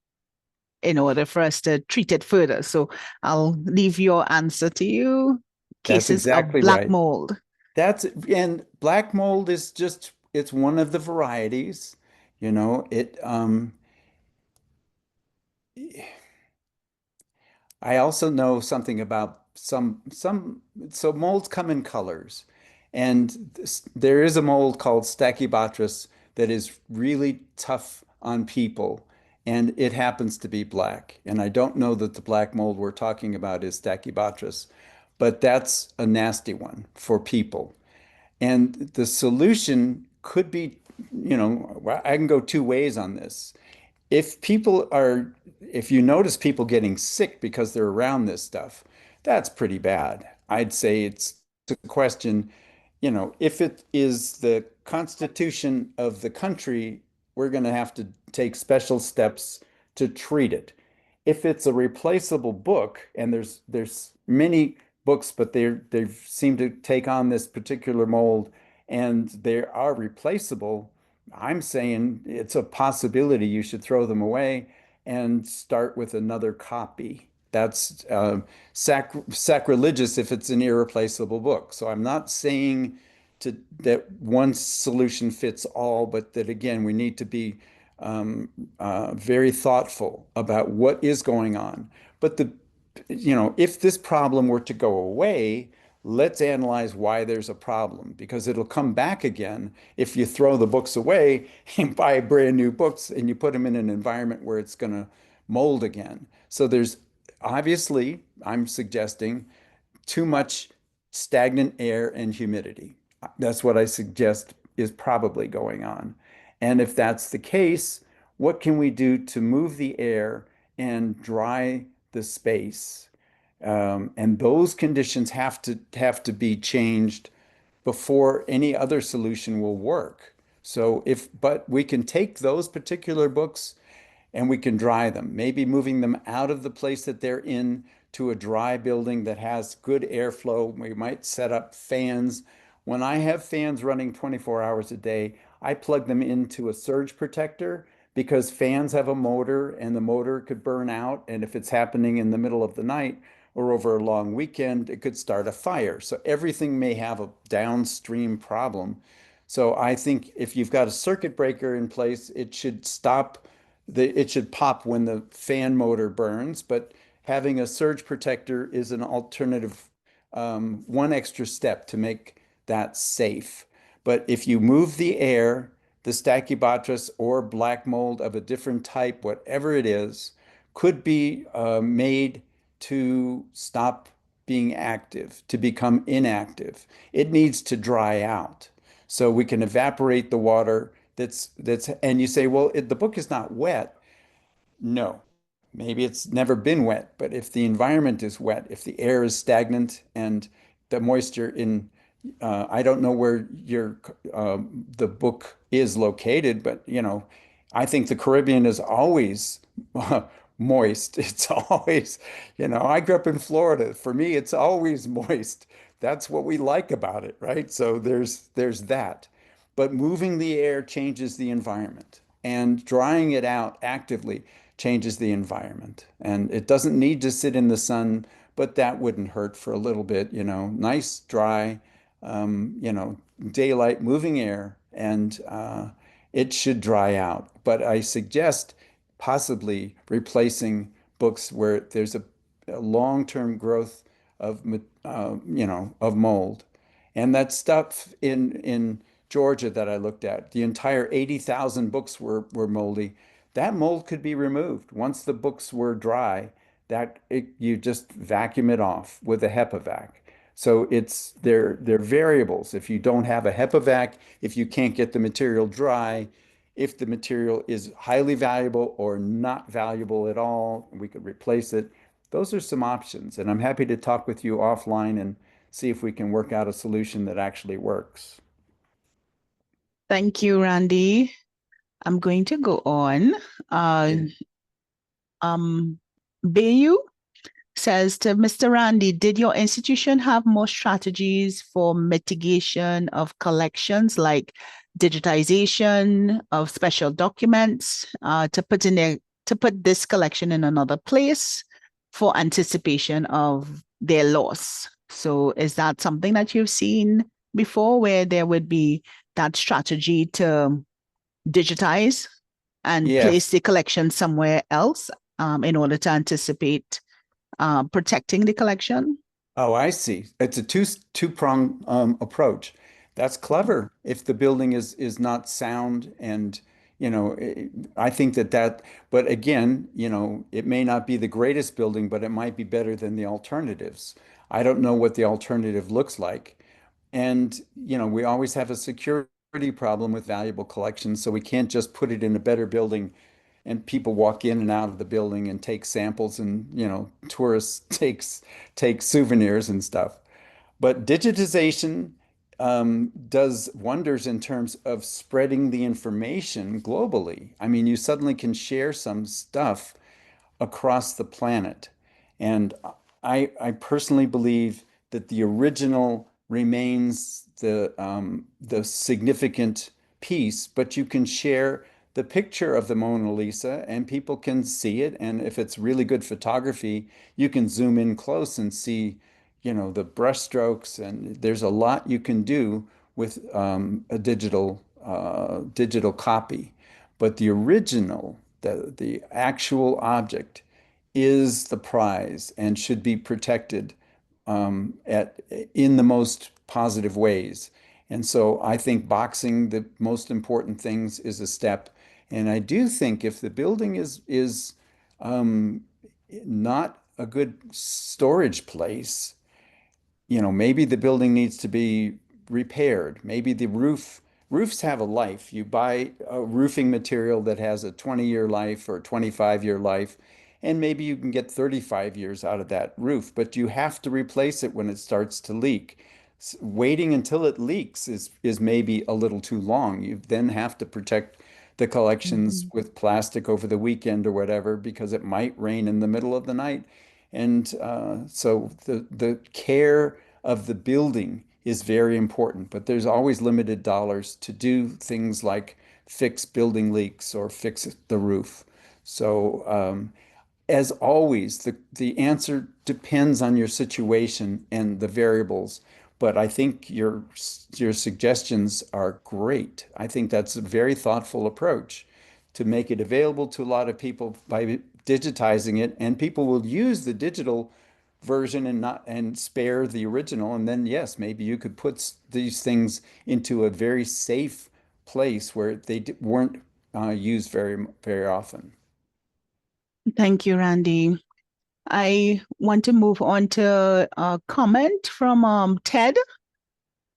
in order for us to treat it further. So I'll leave your answer to you. that's Cases of exactly black right. mold. And black mold is just it's one of the varieties. It I also know something about so molds come in colors. And there is a mold called Stachybotrys that is really tough on people, and it happens to be black. And I don't know that the black mold we're talking about is Stachybotrys, but that's a nasty one for people. And the solution could be, I can go two ways on this. If people are, if you notice people getting sick because they're around this stuff, that's pretty bad. I'd say it's a question, if it is the constitution of the country, we're going to have to take special steps to treat it. If it's a replaceable book, and there's many books, but they seem to take on this particular mold, and they are replaceable, I'm saying it's a possibility you should throw them away and start with another copy. That's sacrilegious if it's an irreplaceable book. So I'm not saying that one solution fits all, but that again, we need to be very thoughtful about what is going on. But if this problem were to go away, let's analyze why there's a problem because it'll come back again if you throw the books away and buy brand new books and you put them in an environment where it's going to mold again. So there's obviously, I'm suggesting too much stagnant air and humidity. That's what I suggest is probably going on. And if that's the case, what can we do to move the air and dry the space? And those conditions have to be changed before any other solution will work. But we can take those particular books and we can dry them, maybe moving them out of the place that they're in to a dry building that has good airflow. We might set up fans. When I have fans running 24 hours a day, I plug them into a surge protector because fans have a motor and the motor could burn out. And if it's happening in the middle of the night or over a long weekend, it could start a fire. So everything may have a downstream problem. So I think if you've got a circuit breaker in place, it should pop when the fan motor burns, but having a surge protector is an alternative, one extra step to make that safe. But if you move the air the Stachybotrys or black mold of a different type, whatever it is, could be made to stop being active, to become inactive. It needs to dry out. So we can evaporate the water and you say, well, the book is not wet. No, maybe it's never been wet, but if the environment is wet, if the air is stagnant and the moisture in, I don't know where the book is located, but I think the Caribbean is always moist. It's always, I grew up in Florida. For me, it's always moist. That's what we like about it, right? So there's that. But moving the air changes the environment, and drying it out actively changes the environment. And it doesn't need to sit in the sun, but that wouldn't hurt for a little bit, nice, dry, daylight, moving air, and it should dry out. But I suggest possibly replacing books where there's a long-term growth of mold. And that stuff in Georgia that I looked at, the entire 80,000 books were moldy. That mold could be removed once the books were dry. You just vacuum it off with a HEPA vac. So they're variables. If you don't have a HEPA vac, if you can't get the material dry, if the material is highly valuable or not valuable at all, we could replace it. Those are some options, and I'm happy to talk with you offline and see if we can work out a solution that actually works. Thank you, Randy. I'm going to go on. Okay. Bayu says to Mr. Randy, did your institution have more strategies for mitigation of collections, like digitization of special documents, to put this collection in another place for anticipation of their loss? So is that something that you've seen before, where there would be that strategy to digitize and place Yes. the collection somewhere else in order to anticipate protecting the collection? Oh, I see. It's a two-prong approach. That's Mhm. clever if the building is not sound and I think that, but again, it may not be the greatest building, but it might be better than the alternatives. I don't know what the alternative looks like. And, we always have a security problem with valuable collections, so we can't just put it in a better building and people walk in and out of the building and take samples and, tourists take souvenirs and stuff. But digitization does wonders in terms of spreading the information globally. I mean, you suddenly can share some stuff across the planet. And I personally believe that the original remains the significant piece, but you can share the picture of the Mona Lisa and people can see it. And if it's really good photography, you can zoom in close and see, the brushstrokes. And there's a lot you can do with a digital copy. But the original, the actual object is the prize and should be protected in the most positive ways. And so I think boxing the most important things is a step. And I do think if the building is um, not a good storage place, maybe the building needs to be repaired. Maybe roofs have a life. You buy a roofing material that has a 20-year life or 25-year life, and maybe you can get 35 years out of that roof, but you have to replace it when it starts to leak. Waiting until it leaks is maybe a little too long. You then have to protect the collections Mhm. with plastic over the weekend or whatever because it might rain in the middle of the night. And so the care of the building is very important, but there's always limited dollars to do things like fix building leaks or fix the roof. So as always, the answer depends on your situation and the variables. But I think your suggestions are great. I think that's a very thoughtful approach to make it available to a lot of people by digitizing it, and people will use the digital version and spare the original. And then yes, maybe you could put these things into a very safe place where they weren't used very often. Thank you, Randy. I want to move on to a comment from Ted.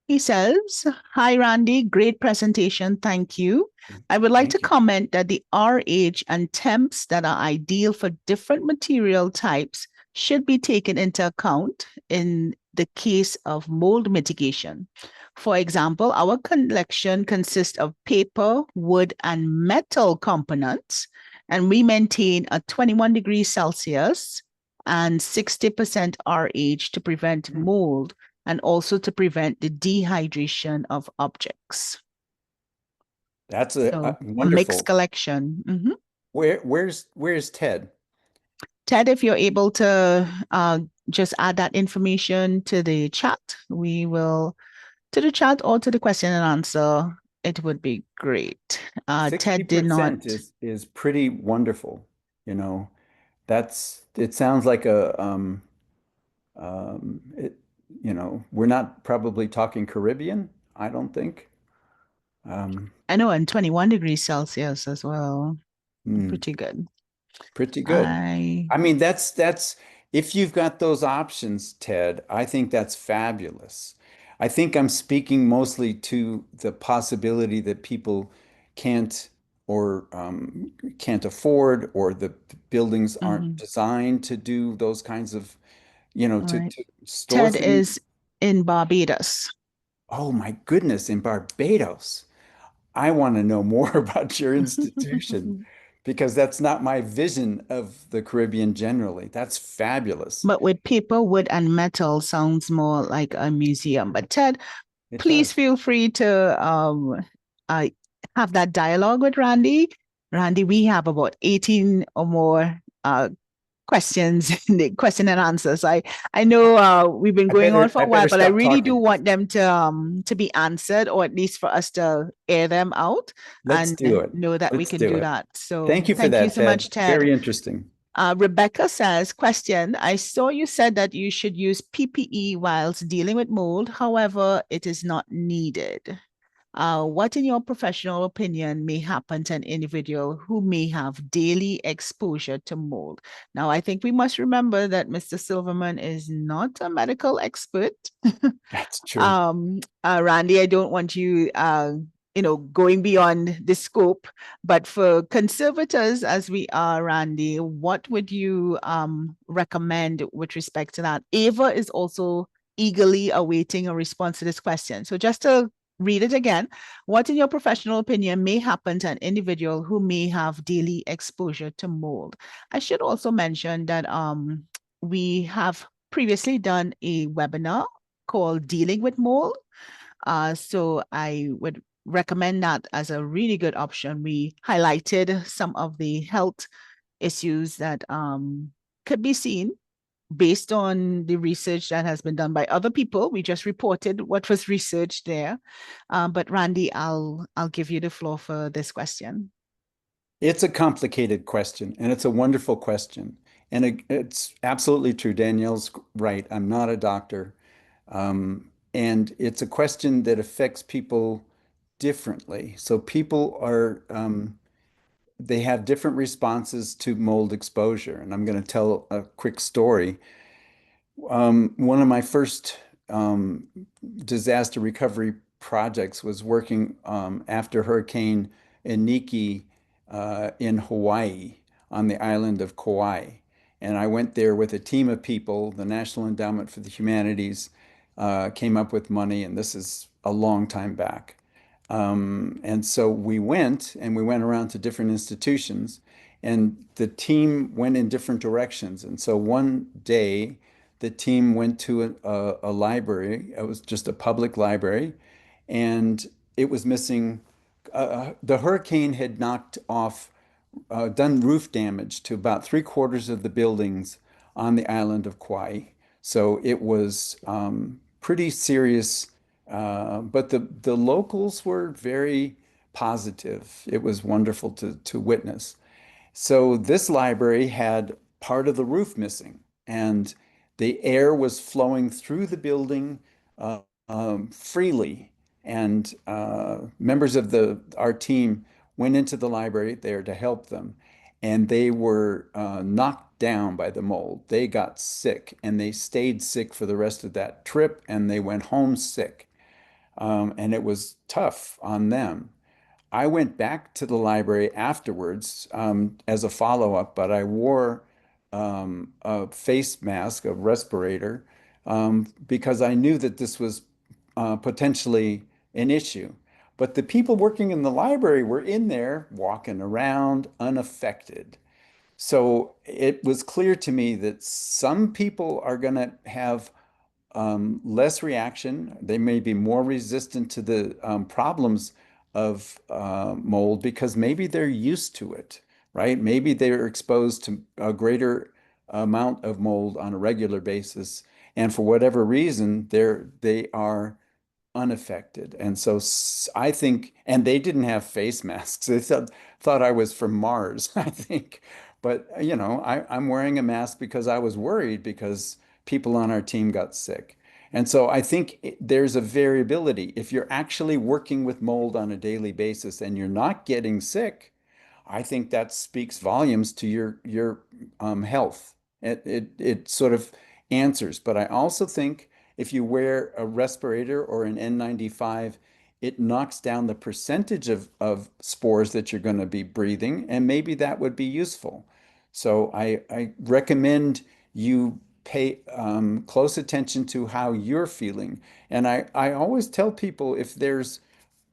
He says, "Hi, Randy. Great presentation. Thank you. I would like to Thank you. comment that the RH and temps that are ideal for different material types should be taken into account in the case of mold mitigation. For example, our collection consists of paper, wood, and metal components, and we maintain a 21 degrees Celsius and 60% RH to prevent mold and also to prevent the dehydration of objects." That's So a mixed wonderful. collection. Where's Ted? Ted, if you're able to just add that information to the chat, to the chat or to the question and answer, it would be great. Ted did not. 60% is pretty wonderful. You know, it sounds like it, we're not probably talking Caribbean, I don't think. Um, I know, and 21 degrees Celsius as well. hmm. Pretty good. Pretty good. I I mean, that's if you've got those options, Ted, I think that's fabulous. I think I'm speaking mostly to the possibility that people can't or can't afford, or the buildings aren't mhm. designed to do those kinds of, All right. to store Ted things. is in Barbados. Oh my goodness, in Barbados. I want to know more about your institution because that's not my vision of the Caribbean generally. That's fabulous. But with paper, wood, and metal sounds more like a museum. But Ted, It please does. feel free to uh, have that dialogue with Randy. Randy, we have about 18 or more questions in the question and answers. I know we've been going on for I a while, better but I stop really do talking. want them to be answered, or at least for us to air them out Let's and do it. know that we Let's can do do it. that. So Thank you for thank you that, so much, Ted. Ted. Very interesting. Rebecca says, question, I saw you said that you should use PPE whilst dealing with mold. However, it is not needed. What, in your professional opinion, may happen to an individual who may have daily exposure to mold? Now, I think we must remember that Mr. Silverman is not a medical expert. That's true. Randy, I don't want you, going beyond the scope, but for conservators as we are, Randy, what would you recommend with respect to that? Ava is also eagerly awaiting a response to this question. So just to read it again, what in your professional opinion may happen to an individual who may have daily exposure to mold? I should also mention that we have previously done a webinar called Dealing with Mold. So I would recommend that as a really good option. We highlighted some of the health issues that could be seen based on the research that has been done by other people. We just reported what was researched there. But Randy, I'll give you the floor for this question. It's a complicated question, and it's a wonderful question. And it's absolutely true. Danielle's right. I'm not a doctor. And it's a question that affects people differently. So people they have different responses to mold exposure. And I'm going to tell a quick story. One of my first disaster recovery projects was working after Hurricane Iniki in Hawaii on the island of Kauai. And I went there with a team of people. The National Endowment for the Humanities came up with money, and this is a long time back. And so we went around to different institutions, and the team went in different directions. And so one day, the team went to a library. It was just a public library, and it was missing. The hurricane had knocked off, done roof damage to about three-quarters of the buildings on the island of Kauai. So it was pretty serious, but the locals were very positive. It was wonderful to witness. So this library had part of the roof missing, and the air was flowing through the building freely. and members of our team went into the library there to help them, and they were knocked down by the mold. They got sick, and they stayed sick for the rest of that trip, and they went home sick. And it was tough on them. I went back to the library afterwards as a follow-up, but I wore a face mask, a respirator, because I knew that this was potentially an issue. But the people working in the library were in there walking around unaffected. So it was clear to me that some people are going to have less reaction. They may be more resistant to the problems of mold because maybe they're used to it, right? Maybe they're exposed to a greater amount of mold on a regular basis, and for whatever reason, they are unaffected. And so I think, and they didn't have face masks. They thought I was from Mars, I think. But, I'm wearing a mask because I was worried because people on our team got sick. And so I think there's a variability. If you're actually working with mold on a daily basis and you're not getting sick, I think that speaks volumes to your health. It sort of answers. But I also think if you wear a respirator or an N95, it knocks down the percentage of spores that you're going to be breathing, and maybe that would be useful. So I recommend you pay close attention to how you're feeling. And I always tell people if there's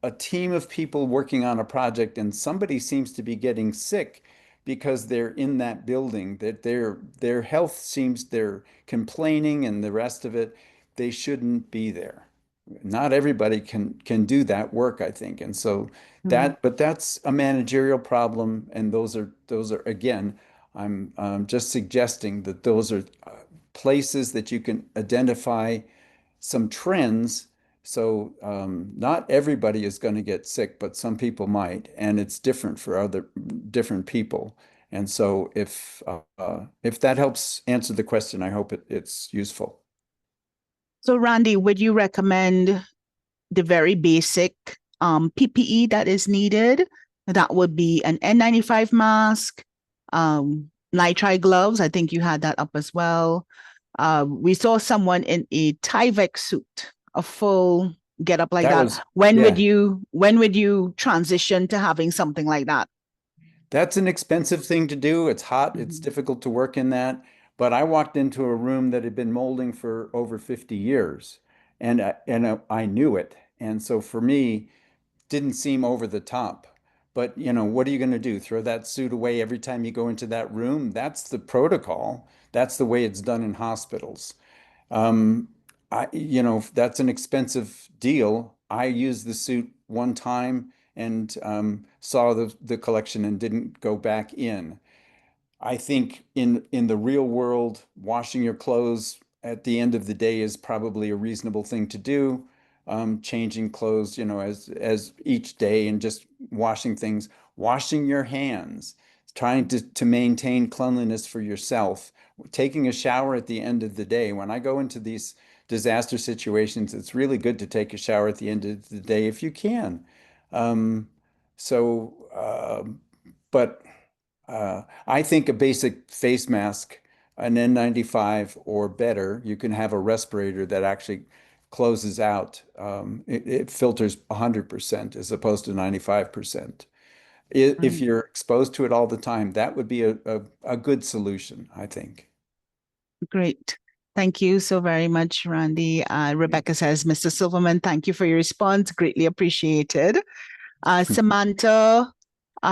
a team of people working on a project and somebody seems to be getting sick because they're in that building, that their health seems they're complaining and the rest of it, they shouldn't be there. Not everybody can do that work, I think. And so Mm. but that's a managerial problem, and those are again, I'm just suggesting that those are places that you can identify some trends. So not everybody is going to get sick, but some people might, and it's different for other different people. And so if that helps answer the question, I hope it's useful. So, Randy, would you recommend the very basic PPE that is needed? That would be an N95 mask, nitrile gloves. I think you had that up as well. We saw someone in a Tyvek suit, a full get up like That that. was, When would yeah, you transition to having something like that? that's an expensive thing to do. It's hot, it's Mhm. difficult to work in that. But I walked into a room that had been molding for over 50 years, and I knew it. And so for me, didn't seem over the top. But, what are you going to do? Throw that suit away every time you go into that room? That's the protocol. That's the way it's done in hospitals. Um, that's an expensive deal. I used the suit one time and saw the collection and didn't go back in. I think in the real world, washing your clothes at the end of the day is probably a reasonable thing to do. Changing clothes, as each day and just washing things, washing your hands, trying to maintain cleanliness for yourself, taking a shower at the end of the day. When I go into these disaster situations, it's really good to take a shower at the end of the day if you can. Um, so, but I think a basic face mask, an N95 or better, you can have a respirator that actually closes out. It filters 100% as opposed to 95%. If Right. you're exposed to it all the time, that would be a good solution, I think. Great. Thank you so very much, Randy. Rebecca says, Mr. Silverman, thank you for your response. Greatly appreciated. Samantha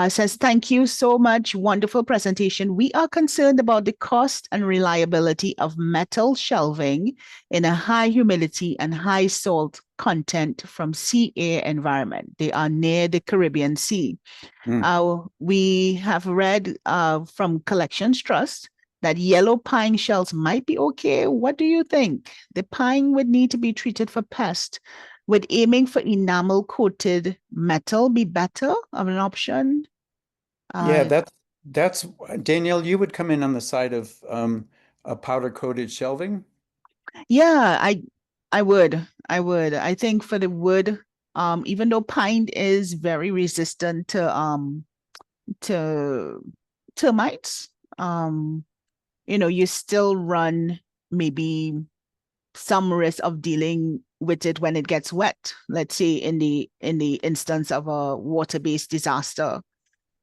says, thank you so much. Wonderful presentation. We are concerned about the cost and reliability of metal shelving in a high humidity and high salt content from sea air environment. They are near the Caribbean Sea. Mm. We have read from Collections Trust that yellow pine shells might be okay. What do you think? The pine would need to be treated for pest. Would aiming for enamel coated metal be better of an option? Yeah, Uh, that's Danielle, you would come in on the side of a powder coated shelving. yeah, I would. I would. I think for the wood. Even though pine is very resistant to termites, you still run maybe some risk of dealing with it when it gets wet. Let's say in the instance of a water-based disaster.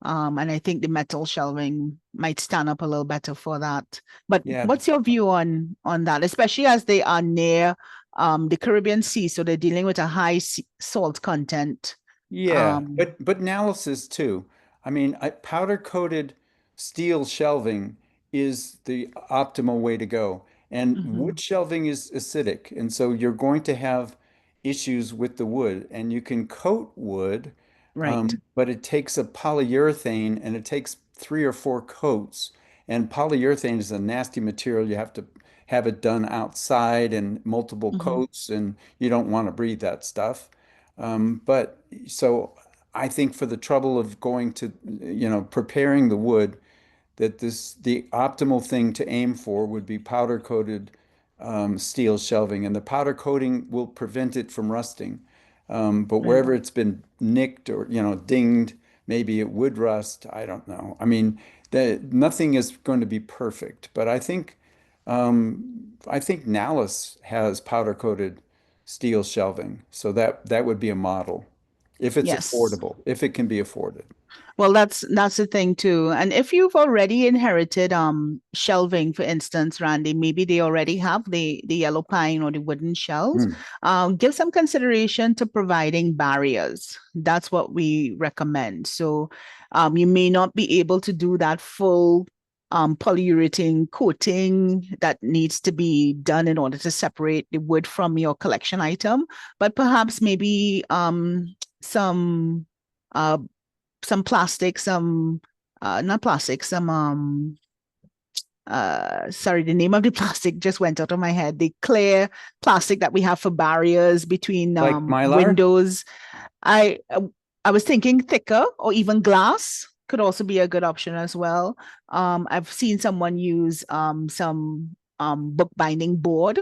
And I think the metal shelving might stand up a little better for that. But Yeah, what's your view on that, especially as they are near the Caribbean Sea, so they're dealing with a high salt content. yeah, Um, but analysis too. I mean, powder coated steel shelving is the optimal way to go. And wood mhm, shelving is acidic, and so you're going to have issues with the wood. And you can coat wood, right. but it takes a polyurethane, and it takes 3 or 4 coats. And polyurethane is a nasty material. You have to have it done outside and multiple Mhm, coats, and you don't want to breathe that stuff. But so I think for the trouble of going to, preparing the wood, that the optimal thing to aim for would be powder coated steel shelving, and the powder coating will prevent it from rusting. But right. wherever it's been nicked or dinged, maybe it would rust. I don't know. I mean, nothing is going to be perfect, but I think NALIS has powder coated steel shelving, so that would be a model if it's Yes. affordable, if it can be afforded. Well, that's the thing too. And if you've already inherited shelving, for instance, Randy, maybe they already have the yellow pine or the wooden shelves, Mm. give some consideration to providing barriers. That's what we recommend. So you may not be able to do that full polyurethane coating that needs to be done in order to separate the wood from your collection item, but perhaps maybe uh, some plastic, some not plastic, some sorry, the name of the plastic just went out of my head. The clear plastic that we have for barriers between Like Mylar? windows. I uh, I was thinking thicker or even glass could also be a good option as well. I've seen someone use some book binding board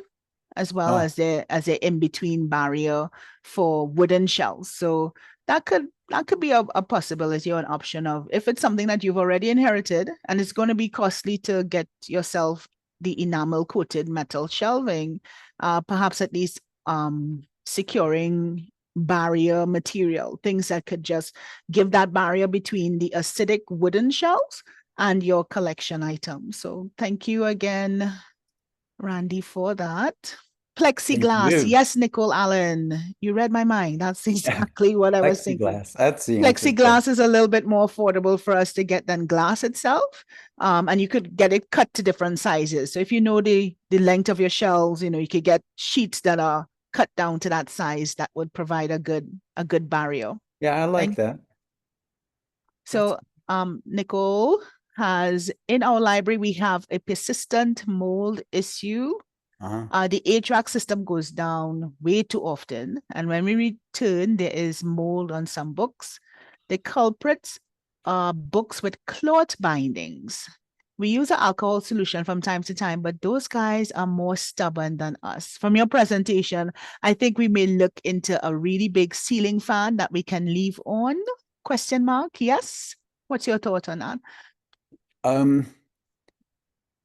as well Oh, as their in-between barrier for wooden shells. So that could be a possibility or an option of if it's something that you've already inherited and it's going to be costly to get yourself the enamel coated metal shelving, perhaps at least securing barrier material, things that could just give that barrier between the acidic wooden shelves and your collection items. So thank you again, Randy, for that. thank Plexiglass. you. Yes, Nicole Allen. You read my mind. That's exactly what I was thinking. Plexiglass. That's the answer. Good. Plexiglass is a little bit more affordable for us to get than glass itself. And you could get it cut to different sizes. So if you know the length of your shelves, you could get sheets that are cut down to that size that would provide a good barrier. Yeah, I like Thank that. That's so Nicole has in our library we have a persistent mold issue. uh-huh. The HVAC system goes down way too often. And when we return, there is mold on some books. The culprits are books with cloth bindings. We use an alcohol solution from time to time, but those guys are more stubborn than us. From your presentation, I think we may look into a really big ceiling fan that we can leave on. Question mark? Yes. What's your thought on that? Um,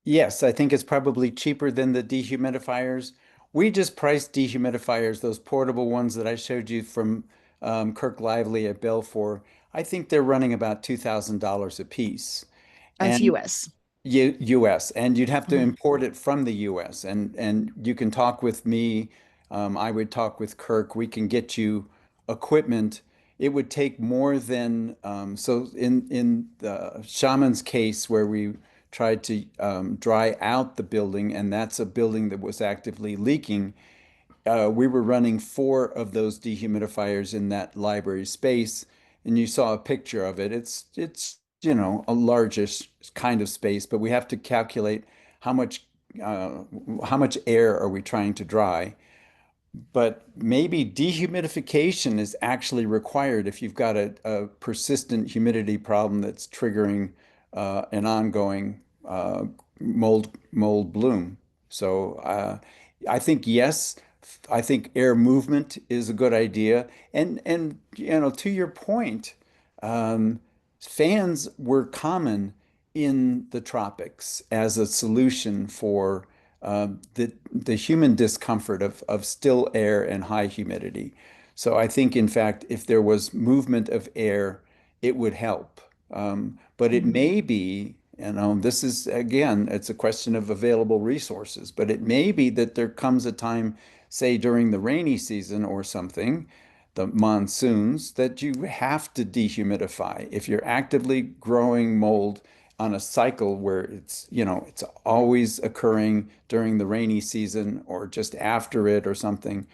yes, I think it's probably cheaper than the dehumidifiers. We just priced dehumidifiers, those portable ones that I showed you from Kirk Lively at Belfour. I think they're running about $2,000 a piece. As And US. US, and you'd have to Mhm. import it from the US. And you can talk with me. I would talk with Kirk. We can get you equipment. It would take more than so in the shaman's case where we tried to dry out the building, and that's a building that was actively leaking. We were running 4 of those dehumidifiers in that library space, and you saw a picture of it. It's a largish kind of space, but we have to calculate how much uh, how much air are we trying to dry. But maybe dehumidification is actually required if you've got a persistent humidity problem that's triggering an ongoing mold bloom. So I think yes, I think air movement is a good idea. And to your point, um, fans were common in the tropics as a solution for the human discomfort of still air and high humidity. So I think, in fact, if there was movement of air, it would help. But it Mhm. may be, this is again, it's a question of available resources, but it may be that there comes a time, say during the rainy season or something, the monsoons, that you have to dehumidify. If you're actively growing mold on a cycle where it's always occurring during the rainy season or just after it or something,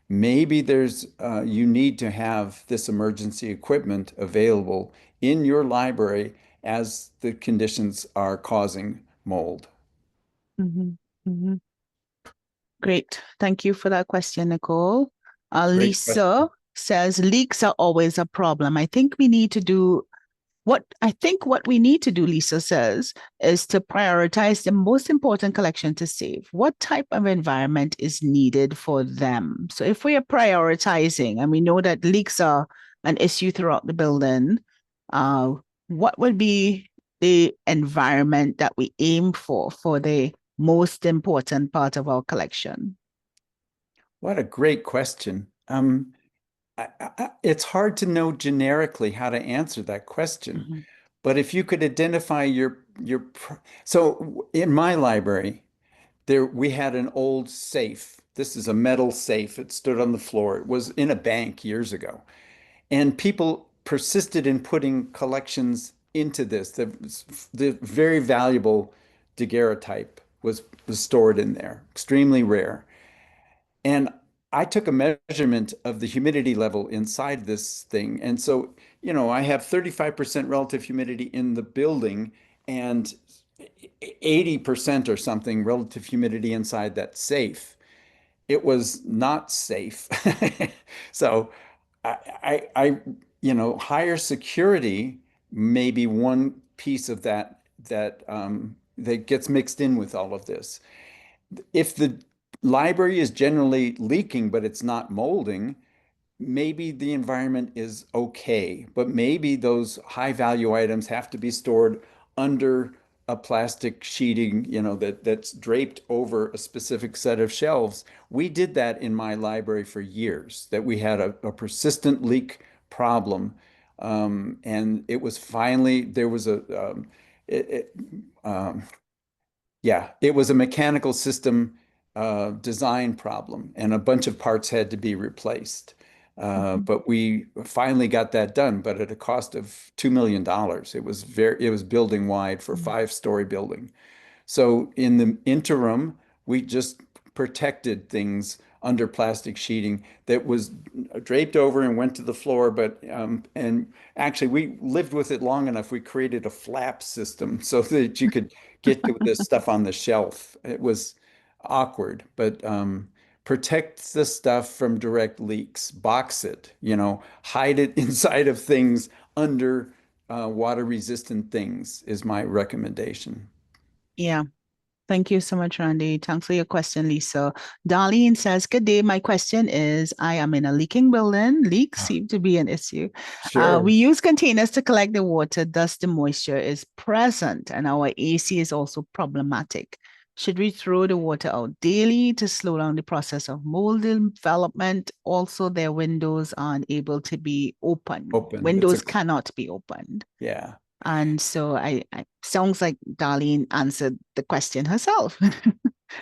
maybe you need to have this emergency equipment available in your library as the conditions are causing mold. Mhm. Mhm. Great. Thank you for that question, Nicole. Great question. Lisa says leaks are always a problem. What we need to do, Lisa says, is to prioritize the most important collection to save. What type of environment is needed for them? So if we are prioritizing and we know that leaks are an issue throughout the building, uh, what would be the environment that we aim for the most important part of our collection? What a great question. It's hard to know generically how to answer that question. Mhm. But if you could identify so in my library, there we had an old safe. This is a metal safe. It stood on the floor. It was in a bank years ago. And people persisted in putting collections into this. The very valuable daguerreotype was stored in there, extremely rare. And I took a measurement of the humidity level inside this thing. And so, I have 35% relative humidity in the building and 80% or something relative humidity inside that safe. It was not safe. So higher security may be one piece of that gets mixed in with all of this. If the library is generally leaking, but it's not molding, maybe the environment is okay, but maybe those high value items have to be stored under a plastic sheeting, that's draped over a specific set of shelves. We did that in my library for years, that we had a persistent leak problem. And it was finally, there was it, it, um, yeah, it was a mechanical system design problem, and a bunch of parts had to be replaced. Mhm. But we finally got that done, but at a cost of $2 million. It was building wide for Mhm. 5-story building. So in the interim, we just protected things under plastic sheeting that was draped over and went to the floor. And actually, we lived with it long enough. We created a flap system so that you could get to this stuff on the shelf. It was awkward, but protect the stuff from direct leaks. Box it, hide it inside of things under water resistant things is my recommendation. Yeah. Thank you so much, Randy. Thanks for your question, Lisa. Darlene says, good day. My question is, I am in a leaking building. Leaks seem to be an issue. We Sure. use containers to collect the water, thus the moisture is present, and our AC is also problematic. Should we throw the water out daily to slow down the process of mold development? Also, their windows aren't able to be opened. Open. Windows cannot be opened. Yeah. And so I sounds like Darlene answered the question herself. But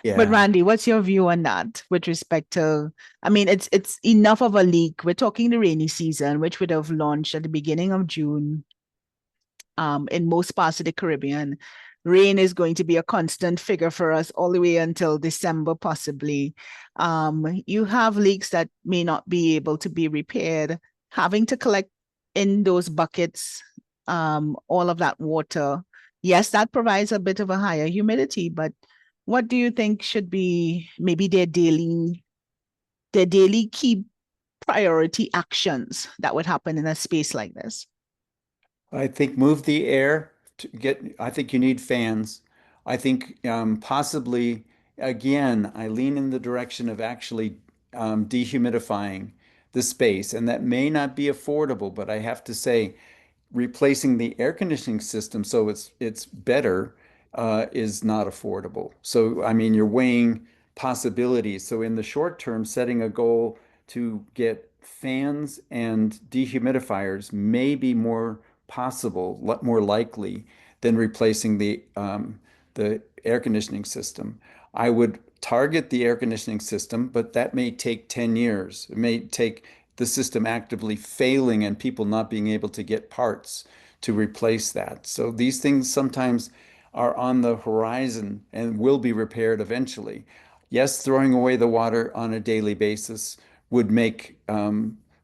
Yeah. Randy, what's your view on that with respect to, I mean, it's enough of a leak. We're talking the rainy season, which would have launched at the beginning of June. In most parts of the Caribbean, rain is going to be a constant figure for us all the way until December, possibly. You have leaks that may not be able to be repaired, having to collect in those buckets all of that water. Yes, that provides a bit of a higher humidity, but what do you think should be maybe their daily key priority actions that would happen in a space like this? I think move the air I think you need fans. I think possibly, again, I lean in the direction of actually dehumidifying the space. And that may not be affordable, but I have to say, replacing the air conditioning system so it's better is not affordable. So I mean, you're weighing possibilities. So in the short term, setting a goal to get fans and dehumidifiers may be more possible, more likely than replacing the air conditioning system. I would target the air conditioning system, but that may take 10 years. It may take the system actively failing and people not being able to get parts to replace that. So these things sometimes are on the horizon and will be repaired eventually. Yes, throwing away the water on a daily basis would make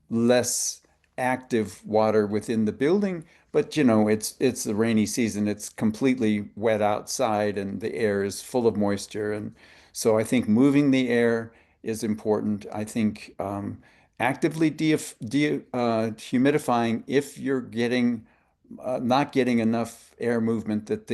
less active water within the building, but you know, it's the rainy season. It's completely wet outside and the air is full of moisture. And so I think moving the air is important. I think actively humidifying if you're getting not getting enough air movement that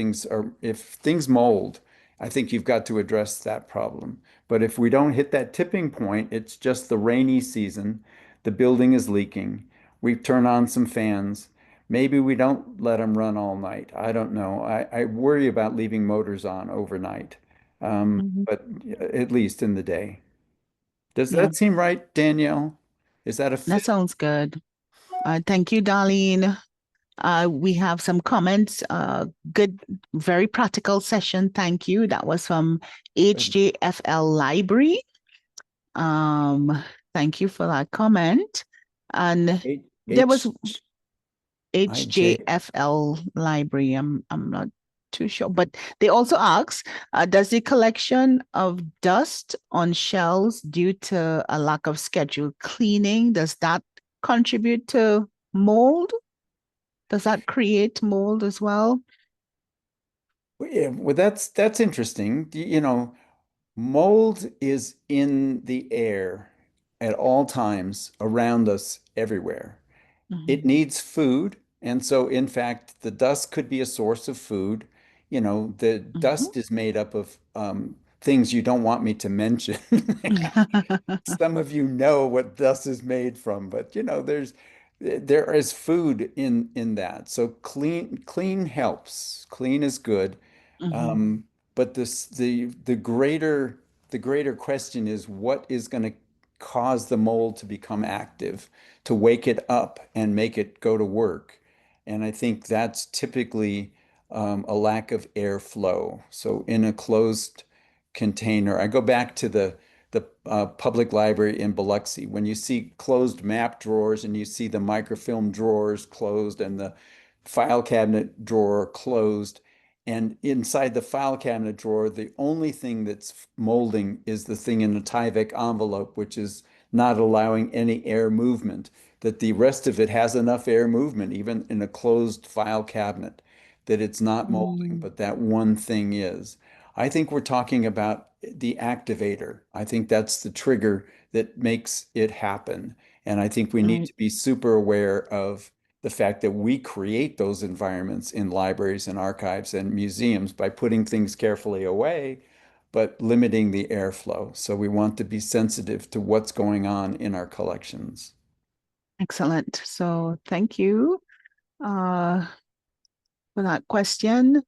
if things mold, I think you've got to address that problem. But if we don't hit that tipping point, it's just the rainy season, the building is leaking, we turn on some fans. Maybe we don't let them run all night. I don't know. I worry about leaving motors on overnight, Mhm. but at least in the day. Does Yeah, that seem right, Danielle? Is that a that fit? sounds good. Thank you, Darlene. We have some comments. Good, very practical session. Thank you. That was from HJFL Library. Um, Thank you for that comment. And there was HIJ. HJFL Library. I'm not too sure, but they also ask, does the collection of dust on shelves due to a lack of scheduled cleaning, does that contribute to mold? Does that create mold as well? Yeah, well, that's interesting. You know, mold is in the air at all times around us everywhere. It Mhm. needs food, and so in fact, the dust could be a source of food. You know, the Mhm. dust is made up of things you don't want me to mention. Some of you know what dust is made from, but you know, there is food in that. So clean helps. Clean is good. Mhm. Um, but the greater question is what is going to cause the mold to become active, to wake it up and make it go to work. And I think that's typically a lack of airflow. So in a closed container, I go back to the public library in Biloxi. When you see closed map drawers and you see the microfilm drawers closed and the file cabinet drawer closed, and inside the file cabinet drawer, the only thing that's molding is the thing in a Tyvek envelope, which is not allowing any air movement, that the rest of it has enough air movement, even in a closed file cabinet, that it's not molding, Mm. but that one thing is. I think we're talking about the activator. I think that's the trigger that makes it happen. And I think we need Right. to be super aware of the fact that we create those environments in libraries and archives and museums by putting things carefully away, but limiting the airflow. So we want to be sensitive to what's going on in our collections. Excellent. So thank you uh, for that question.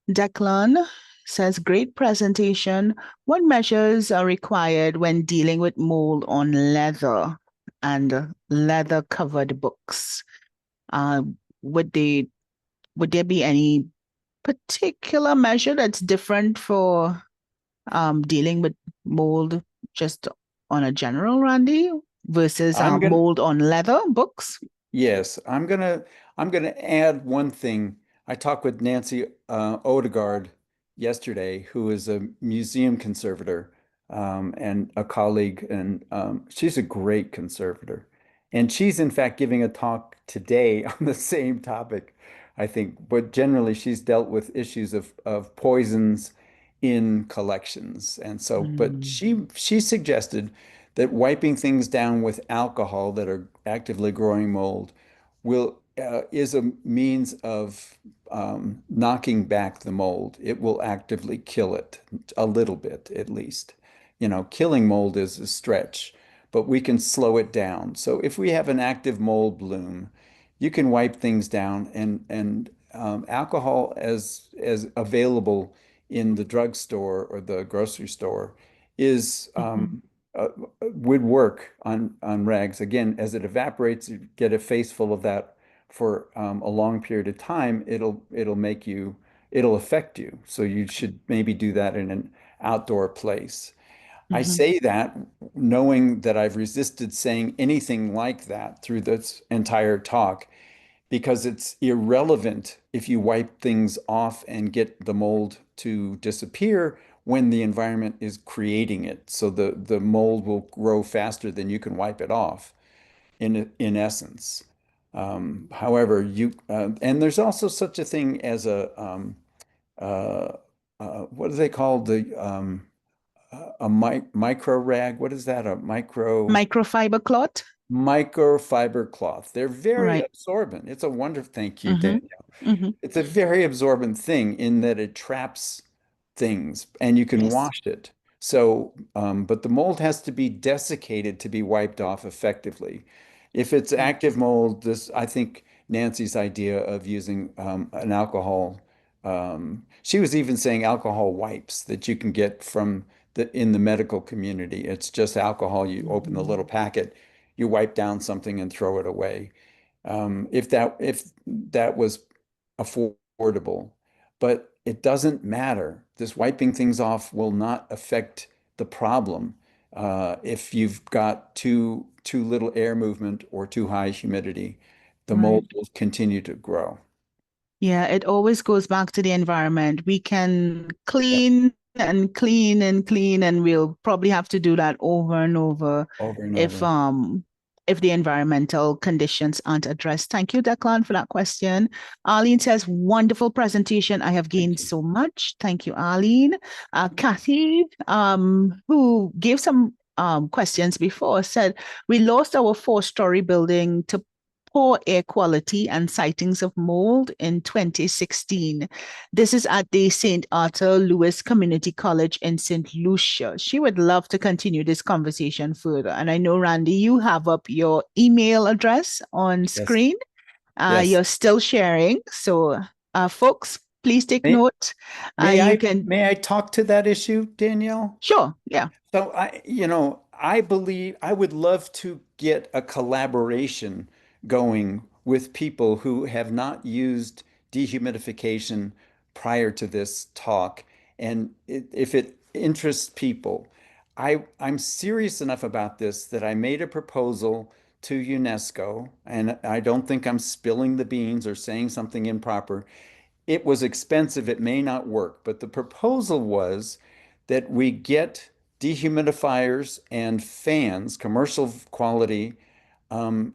Declan says, great presentation. What measures are required when dealing with mold on leather and leather covered books? Uh, would they would there be any particular measure that's different for dealing with mold just on a general, Randy, versus I'm gonna mold on leather books? Yes, I'm gonna add one thing. I talked with Nancy Odegaard yesterday, who is a museum conservator and a colleague, and she's a great conservator. And she's in fact giving a talk today on the same topic, I think. But generally, she's dealt with issues of poisons in collections, and so. But Mm. she suggested that wiping things down with alcohol that are actively growing mold will is a means of knocking back the mold. It will actively kill it a little bit, at least. You know, killing mold is a stretch, but we can slow it down. So if we have an active mold bloom, you can wipe things down, and alcohol as available in the drugstore or the grocery store is Mhm. would work on rags. Again, as it evaporates, you get a face full of that for a long period of time. It'll affect you. So you should maybe do that in an outdoor place. I Mhm. say that knowing that I've resisted saying anything like that through this entire talk because it's irrelevant if you wipe things off and get the mold to disappear when the environment is creating it. So the mold will grow faster than you can wipe it off in essence. However, and there's also such a thing as uh, what do they call micro rag? What is that? A Microfiber cloth. microfiber cloth. They're very Right. absorbent. It's a wonder. Thank you, Mm-hmm. Daniel. Mm-hmm. It's a very absorbent thing in that it traps things and you can Yes. wash it. So, but the mold has to be desiccated to be wiped off effectively. If it's Mm. active mold, I think Nancy's idea of using an alcohol, she was even saying alcohol wipes that you can get from in the medical community. It's just alcohol. You open the little Mhm. packet, you wipe down something and throw it away. If that was affordable, but it doesn't matter. This wiping things off will not affect the problem if you've got too little air movement or too high humidity. The Right. mold will continue to grow. Yeah, it always goes back to the environment. We can Yeah, clean and clean and clean, and we'll probably have to do that over and over over and if over. um if the environmental conditions aren't addressed. Thank you, Declan, for that question. Arlene says, wonderful presentation. I have Thank gained you. so much. Thank you, Arlene. Kathy, who gave some questions before, said, we lost our four-story building to poor air quality and sightings of mold in 2016. This is at the St. Arthur Lewis Community College in St. Lucia. She would love to continue this conversation further. And I know, Randy, you have up your email address on Yes. screen. Yes. You're still sharing. So, folks, please take May, note. You can, may I talk to that issue, Danielle? sure, yeah. So I believe I would love to get a collaboration going with people who have not used dehumidification prior to this talk. And if it interests people, I'm serious enough about this that I made a proposal to UNESCO, and I don't think I'm spilling the beans or saying something improper. It was expensive. It may not work, but the proposal was that we get dehumidifiers and fans, commercial quality, and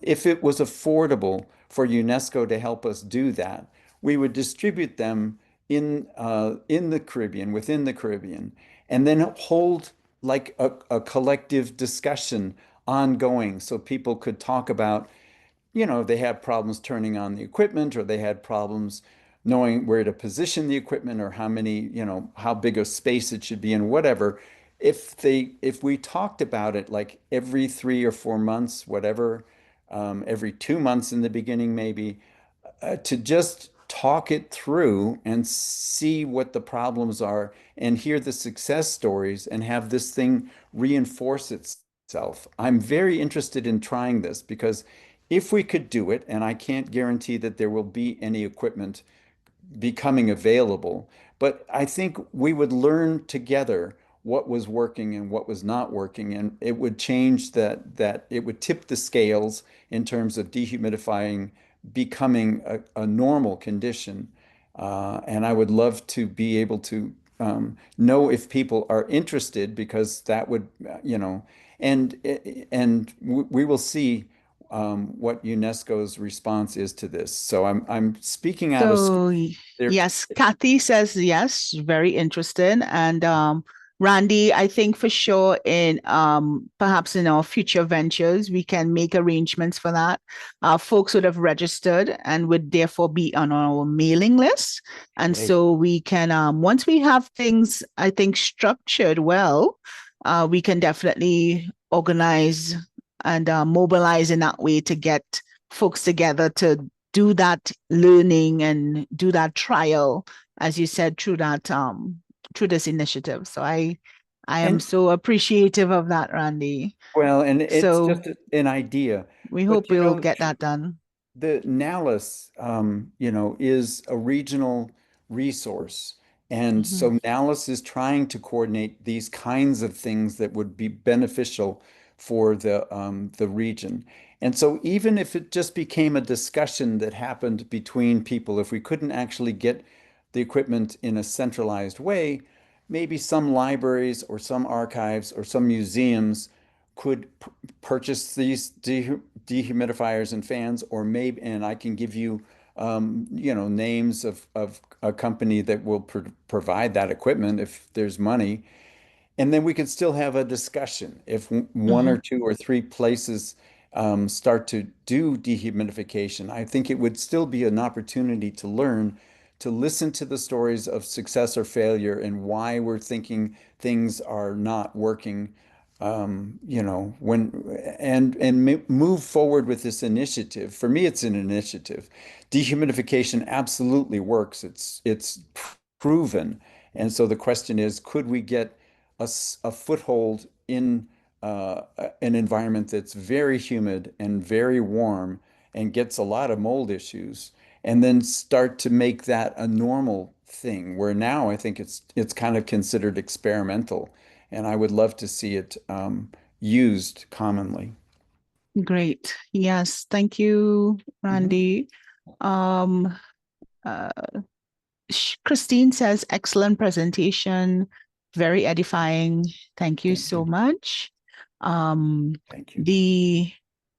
if it was affordable for UNESCO to help us do that, we would distribute them in the Caribbean, within the Caribbean, and then hold like a collective discussion ongoing so people could talk about they had problems turning on the equipment, or they had problems knowing where to position the equipment, or how many, how big a space it should be in, whatever. If we talked about it like every 3 or 4 months, whatever, every 2 months in the beginning, maybe, to just talk it through and see what the problems are and hear the success stories and have this thing reinforce itself. I'm very interested in trying this because if we could do it, and I can't guarantee that there will be any equipment becoming available. But I think we would learn together what was working and what was not working, and it would change that it would tip the scales in terms of dehumidifying becoming a normal condition. And I would love to be able to know if people are interested because that would, and we will see what UNESCO's response is to this. So I'm speaking out of So there. yes, Kathy says yes, very interested. And Randy, I think for sure in perhaps in our future ventures, we can make arrangements for that. Folks would have registered and would therefore be on our mailing list. And Great. so we can once we have things, I think, structured well, we can definitely organize and mobilize in that way to get folks together to do that learning and do that trial, as you said, through this initiative. So I am And so appreciative of that, Randy. well, and it's So just an idea, we but hope we'll get that done. the NALIS, is a regional resource. And Mhm. so NALIS is trying to coordinate these kinds of things that would be beneficial for the region. And so even if it just became a discussion that happened between people, if we couldn't actually get the equipment in a centralized way, maybe some libraries or some archives or some museums could purchase these dehumidifiers and fans, or maybe, and I can give you, names of a company that will provide that equipment if there's money. And then we could still have a discussion. If one Mhm. or two or three places start to do dehumidification, I think it would still be an opportunity to learn, to listen to the stories of success or failure and why we're thinking things are not working. When and move forward with this initiative. For me, it's an initiative. Dehumidification absolutely works. It's proven. And so the question is, could we get a foothold in an environment that's very humid and very warm and gets a lot of mold issues, and then start to make that a normal thing, where now I think it's kind of considered experimental, and I would love to see it used commonly. Great. Yes. Thank you, Mhm. Randy. Um, uh, Christine says, excellent presentation, very edifying. Thank you Thank so you. much. Um, Thank you. the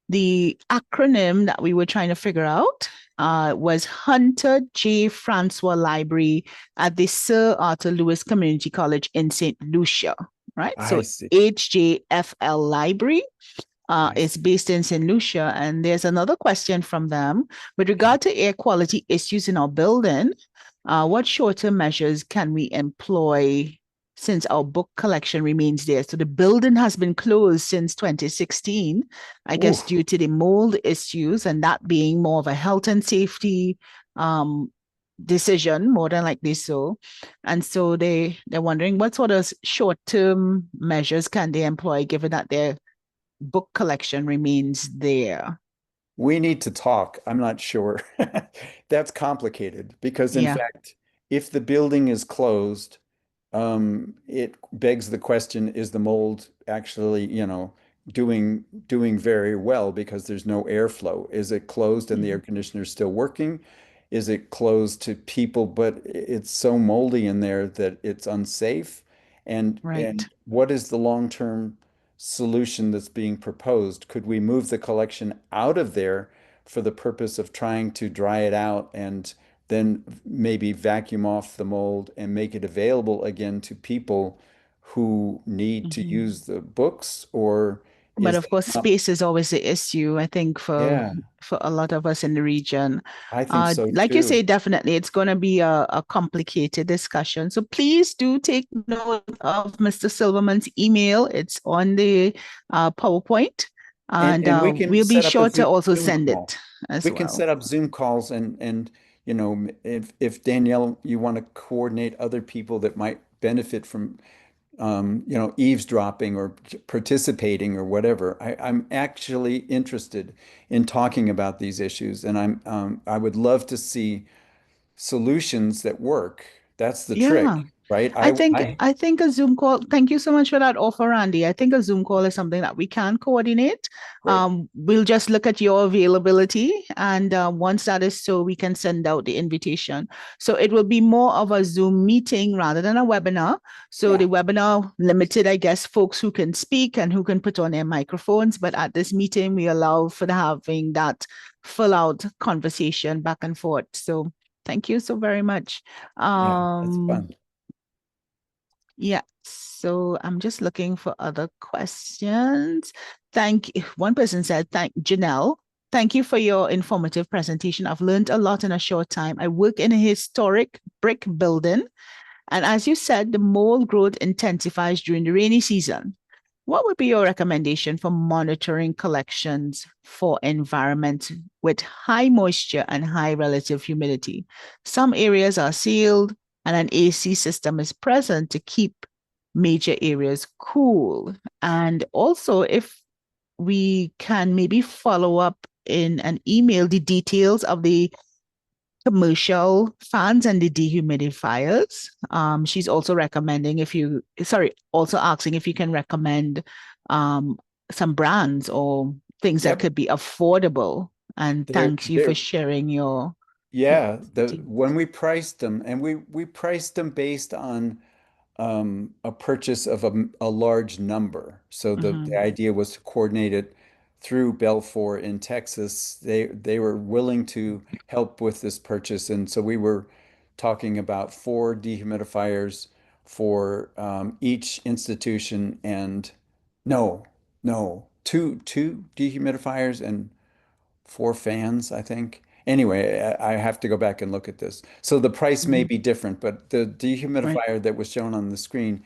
the acronym that we were trying to figure out was Hunter J. Francois Library at the Sir Arthur Lewis Community College in St. Lucia, right? I So see. HJFL Library I is see. based in St. Lucia. And there's another question from them with Okay. regard to air quality issues in our building. What short-term measures can we employ since our book collection remains there? So the building has been closed since 2016, I Ooh, guess due to the mold issues, and that being more of a health and safety decision, more than likely so. And so they're wondering what sort of short-term measures can they employ given that their book collection remains there. we need to talk. I'm not sure. That's complicated because, in Yeah, fact, if the building is closed, it begs the question, is the mold actually, doing very well because there's no airflow? Is it closed and the mm-hmm. air conditioner is still working? Is it closed to people, but it's so moldy in there that it's unsafe? And Right. what is the long-term solution that's being proposed? Could we move the collection out of there for the purpose of trying to dry it out and then maybe vacuum off the mold and make it available again to people who need to Mm-hmm. use the books? Or But is of that course, not? space is always the issue, I think, Yeah, for a lot of us in the region. I think so Like you say, too. definitely, it's going to be a complicated discussion. So please do take note of Mr. Silverman's email. It's on the PowerPoint, and And we can we'll be set up a sure to also Zoom send call. it as We can well. set up Zoom calls, and if Danielle, you want to coordinate other people that might benefit from eavesdropping or participating or whatever. I'm actually interested in talking about these issues, and I would love to see solutions that work. That's the Yeah. trick, right? I think I I think a Zoom call. Thank you so much for that offer, Randy. I think a Zoom call is something that we can coordinate. Great. We'll just look at your availability, and once that is so, we can send out the invitation. So it will be more of a Zoom meeting rather than a webinar. So the Yeah, webinar limited, I guess, folks who can speak and who can put on their microphones. But at this meeting, we allow for having that full out conversation back and forth. So thank you so very much. yeah, that's Um, fun. yeah. So I'm just looking for other questions. Thank you. One person said, thank Janelle. Thank you for your informative presentation. I've learned a lot in a short time. I work in a historic brick building And as you said, the mold growth intensifies during the rainy season. What would be your recommendation for monitoring collections for environments with high moisture and high relative humidity? Some areas are sealed and an AC system is present to keep major areas cool. And also, if we can maybe follow up in an email the details of the commercial fans and the dehumidifiers. She's also recommending also asking if you can recommend some brands or things that Yep. could be affordable. And They're thanks you for they're sharing your yeah, the details. when we priced them, and we priced them based on a purchase of a large number. So the Mhm. idea was to coordinate it through Belfour in Texas. They were willing to help with this purchase, and so we were talking about 4 dehumidifiers for each institution, and no, no, two dehumidifiers and 4 fans, I think. Anyway, I have to go back and look at this. So the price may Mhm. be different, but the Right. dehumidifier that was shown on the screen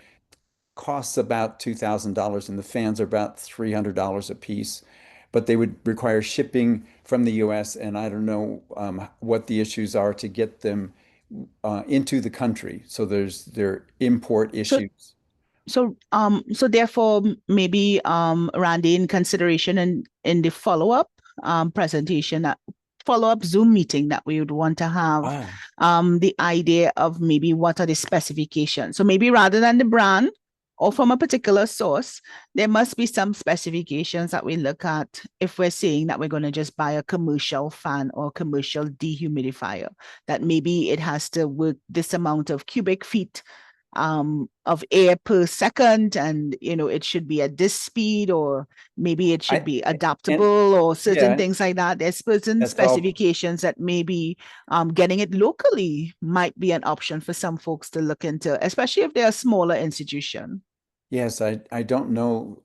costs about $2,000 and the fans are about $300 a piece. But they would require shipping from the US, and I don't know what the issues are to get them into the country. So there are import So issues. so therefore, maybe Randy, in consideration and in the follow-up presentation, follow-up Zoom meeting that we would want to have, Ah, the idea of maybe what are the specifications. So maybe rather than the brand or from a particular source, there must be some specifications that we look at if we're saying that we're going to just buy a commercial fan or commercial dehumidifier, that maybe it has to work this amount of cubic feet of air per second, and it should be at this speed, or maybe it should I be and adaptable, or certain yeah, things like that. There's certain that's all. specifications that maybe getting it locally might be an option for some folks to look into, especially if they're a smaller institution. Yes, I don't know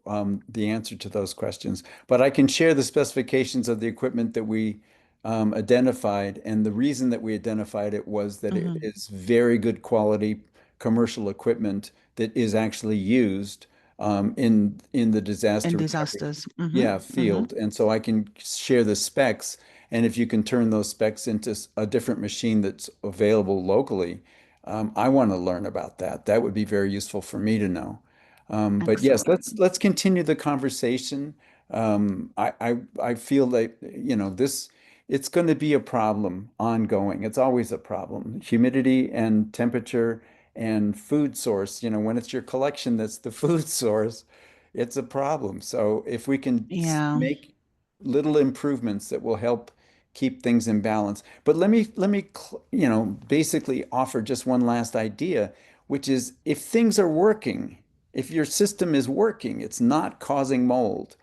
the answer to those questions, but I can share the specifications of the equipment that we identified. And the reason that we identified it was that it Mhm. is very good quality commercial equipment that is actually used in the In disaster recovery, disasters. Hmm. yeah, Hmm. field. And so I can share the specs. And if you can turn those specs into a different machine that's available locally, I want to learn about that. That would be very useful for me to know. But yes, Excellent. let's continue the conversation. I feel that this it's going to be a problem ongoing. It's always a problem. Humidity and temperature and food source. When it's your collection that's the food source, it's a problem. So if we can Yeah. make little improvements that will help keep things in balance. But let me basically offer just one last idea, which is if things are working, if your system is working, it's not causing mold,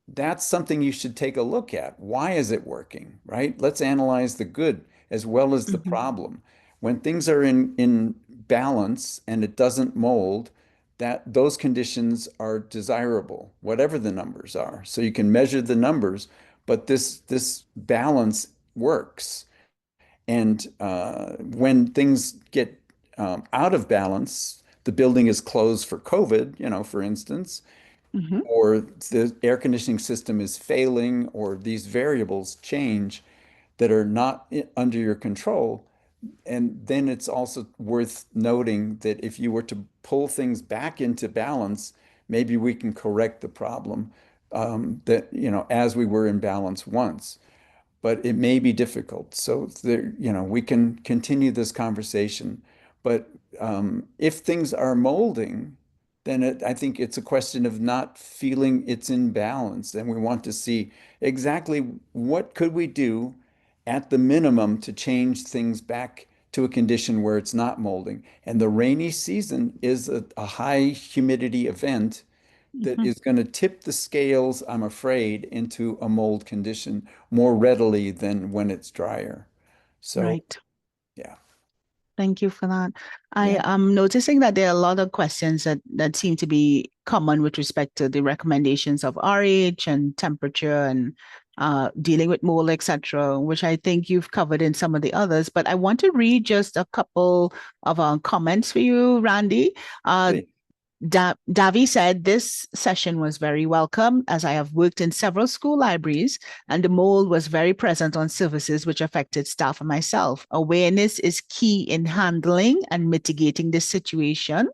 that's something you should take a look at. Why is it working, right? Let's analyze the good as well as the Hmm. problem. When things are in balance and it doesn't mold, that those conditions are desirable, whatever the numbers are. So you can measure the numbers, but this balance works. And when things get out of balance, the building is closed for COVID, for instance, Hmm. or the air conditioning system is failing, or these variables change that are not under your control. And then it's also worth noting that if you were to pull things back into balance, maybe we can correct the problem as we were in balance once, but it may be difficult. So we can continue this conversation. But if things are molding, then I think it's a question of not feeling it's in balance. And we want to see exactly what could we do at the minimum to change things back to a condition where it's not molding. And the rainy season is a high humidity event that Hmm. is going to tip the scales, I'm afraid, into a mold condition more readily than when it's drier. So, Right. yeah, Thank you for that. I yeah. am noticing that there are a lot of questions that seem to be common with respect to the recommendations of RH and temperature and dealing with mold, etc., which I think you've covered in some of the others. But I want to read just a couple of comments for you, Randy. Uh, Great. Davi said this session was very welcome as I have worked in several school libraries and the mold was very present on services which affected staff and myself. Awareness is key in handling and mitigating this situation.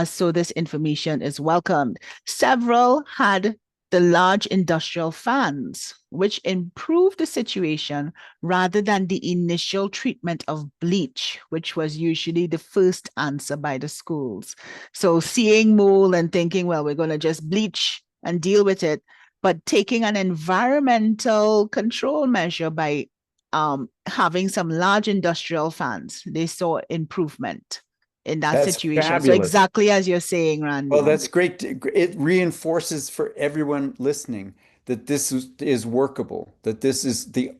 So this information is welcomed. Several had the large industrial fans, which improved the situation rather than the initial treatment of bleach, which was usually the first answer by the schools. So seeing mold and thinking, well, we're going to just bleach and deal with it, but taking an environmental control measure by having some large industrial fans, they saw improvement in that That's situation. So fabulous. exactly as you're saying, Well, Randy. that's great. It reinforces for everyone listening that is workable, that this is the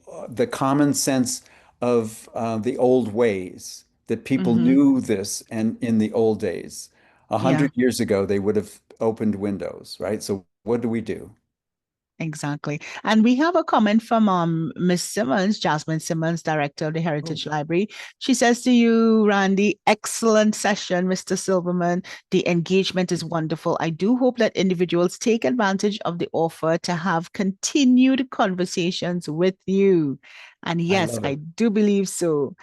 common sense of the old ways, that people Mm-hmm. knew this and in the old days. A Yeah. hundred years ago, they would have opened windows, right? So what do we do? Exactly. And we have a comment from Miss Simmons, Jasmine Simmons, Director of the Oh, Heritage Library. She says to you, Randy, excellent session, Mr. Silverman. The engagement is wonderful. I do hope that individuals take advantage of the offer to have continued conversations with you. And I yes, love I it. do believe so.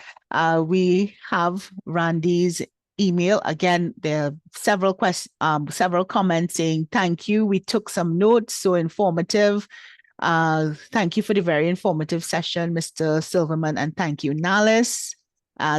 We have Randy's email. Again, there are several comments saying thank you. We took some notes, so informative. Thank you for the very informative session, Mr. Silverman, and thank you, NALIS.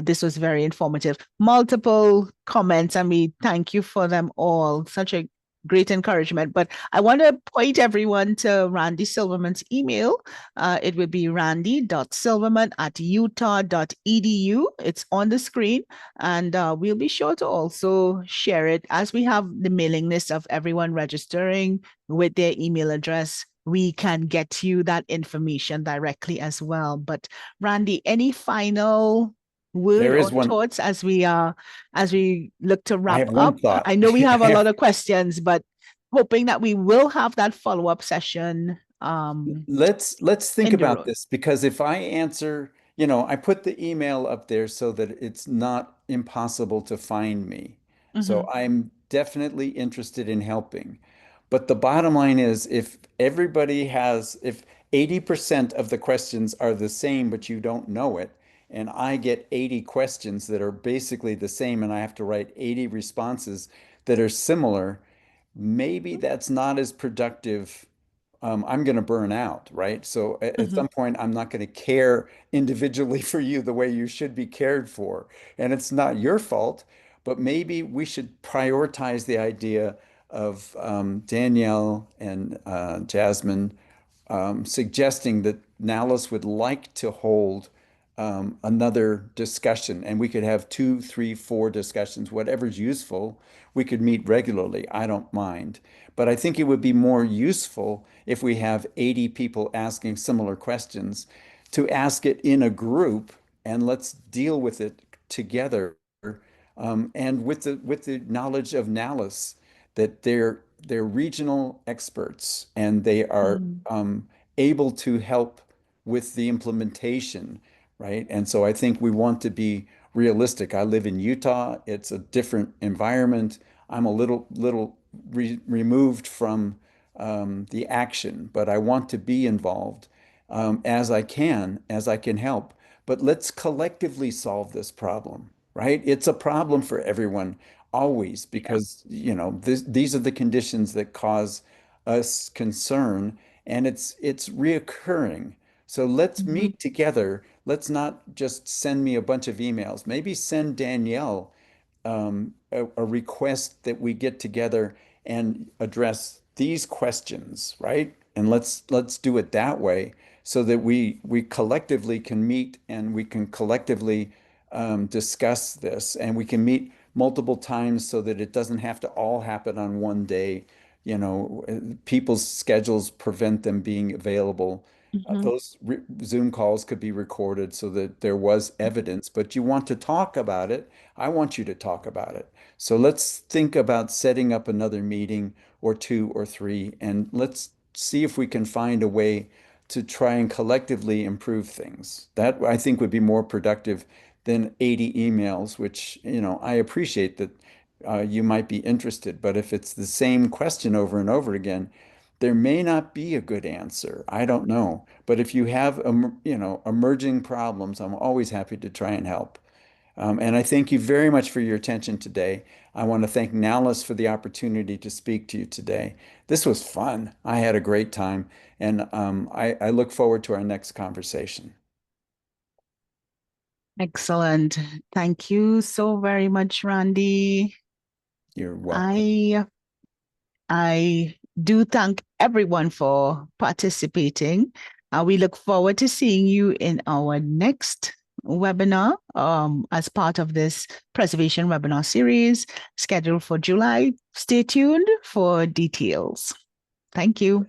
This was very informative. Multiple comments, and we thank you for them all. Such a great encouragement. But I want to point everyone to Randy Silverman's email. It would be randy.silverman@utah.edu. It's on the screen, and we'll be sure to also share it as we have the mailing list of everyone registering with their email address. We can get you that information directly as well. But Randy, any final word There or is one. thoughts as we look to I wrap have one up? thought. I know we have I a lot have of questions, but hoping that we will have that follow-up session Let's think in the about road. this because if I answer, I put the email up there so that it's not impossible to find me. So Mhm, I'm definitely interested in helping. But the bottom line is if 80% of the questions are the same, but you don't know it, and I get 80 questions that are basically the same, and I have to write 80 responses that are similar, maybe that's not as productive. I'm going to burn out, right? So at mhm, some point, I'm not going to care individually for you the way you should be cared for. And it's not your fault, but maybe we should prioritize the idea of Danielle and Jasmine suggesting that NALIS would like to hold another discussion, and we could have two, three, four discussions, whatever's useful. We could meet regularly. I don't mind. But I think it would be more useful if we have 80 people asking similar questions to ask it in a group and let's deal with it together. And with the knowledge of NALIS that they're regional experts and they are mhm, able to help with the implementation, right? And so I think we want to be realistic. I live in Utah. It's a different environment. I'm a little removed from the action, but I want to be involved as I can help. But let's collectively solve this problem, right? It's a problem for everyone always yeah. because, these are the conditions that cause us concern and it's reoccurring. So let's Mhm, meet together. Let's not just send me a bunch of emails. Maybe send Danielle a request that we get together and address these questions, right? And let's do it that way so that we collectively can meet and we can collectively discuss this and we can meet multiple times so that it doesn't have to all happen on one day. People's schedules prevent them being available. mhm, Those Zoom calls could be recorded so that there was evidence, but you want to talk about it. I want you to talk about it. So let's think about setting up another meeting or two or three, and let's see if we can find a way to try and collectively improve things. That I think would be more productive than 80 emails, which, I appreciate that you might be interested, but if it's the same question over and over again, there may not be a good answer. I don't know. But if you have, emerging problems, I'm always happy to try and help. And I thank you very much for your attention today. I want to thank NALIS for the opportunity to speak to you today. This was fun. I had a great time, and I look forward to our next conversation. Excellent. Thank you so very much, Randy. You're welcome. I do thank everyone for participating. We look forward to seeing you in our next webinar as part of this preservation webinar series scheduled for July. Stay tuned for details. Thank you.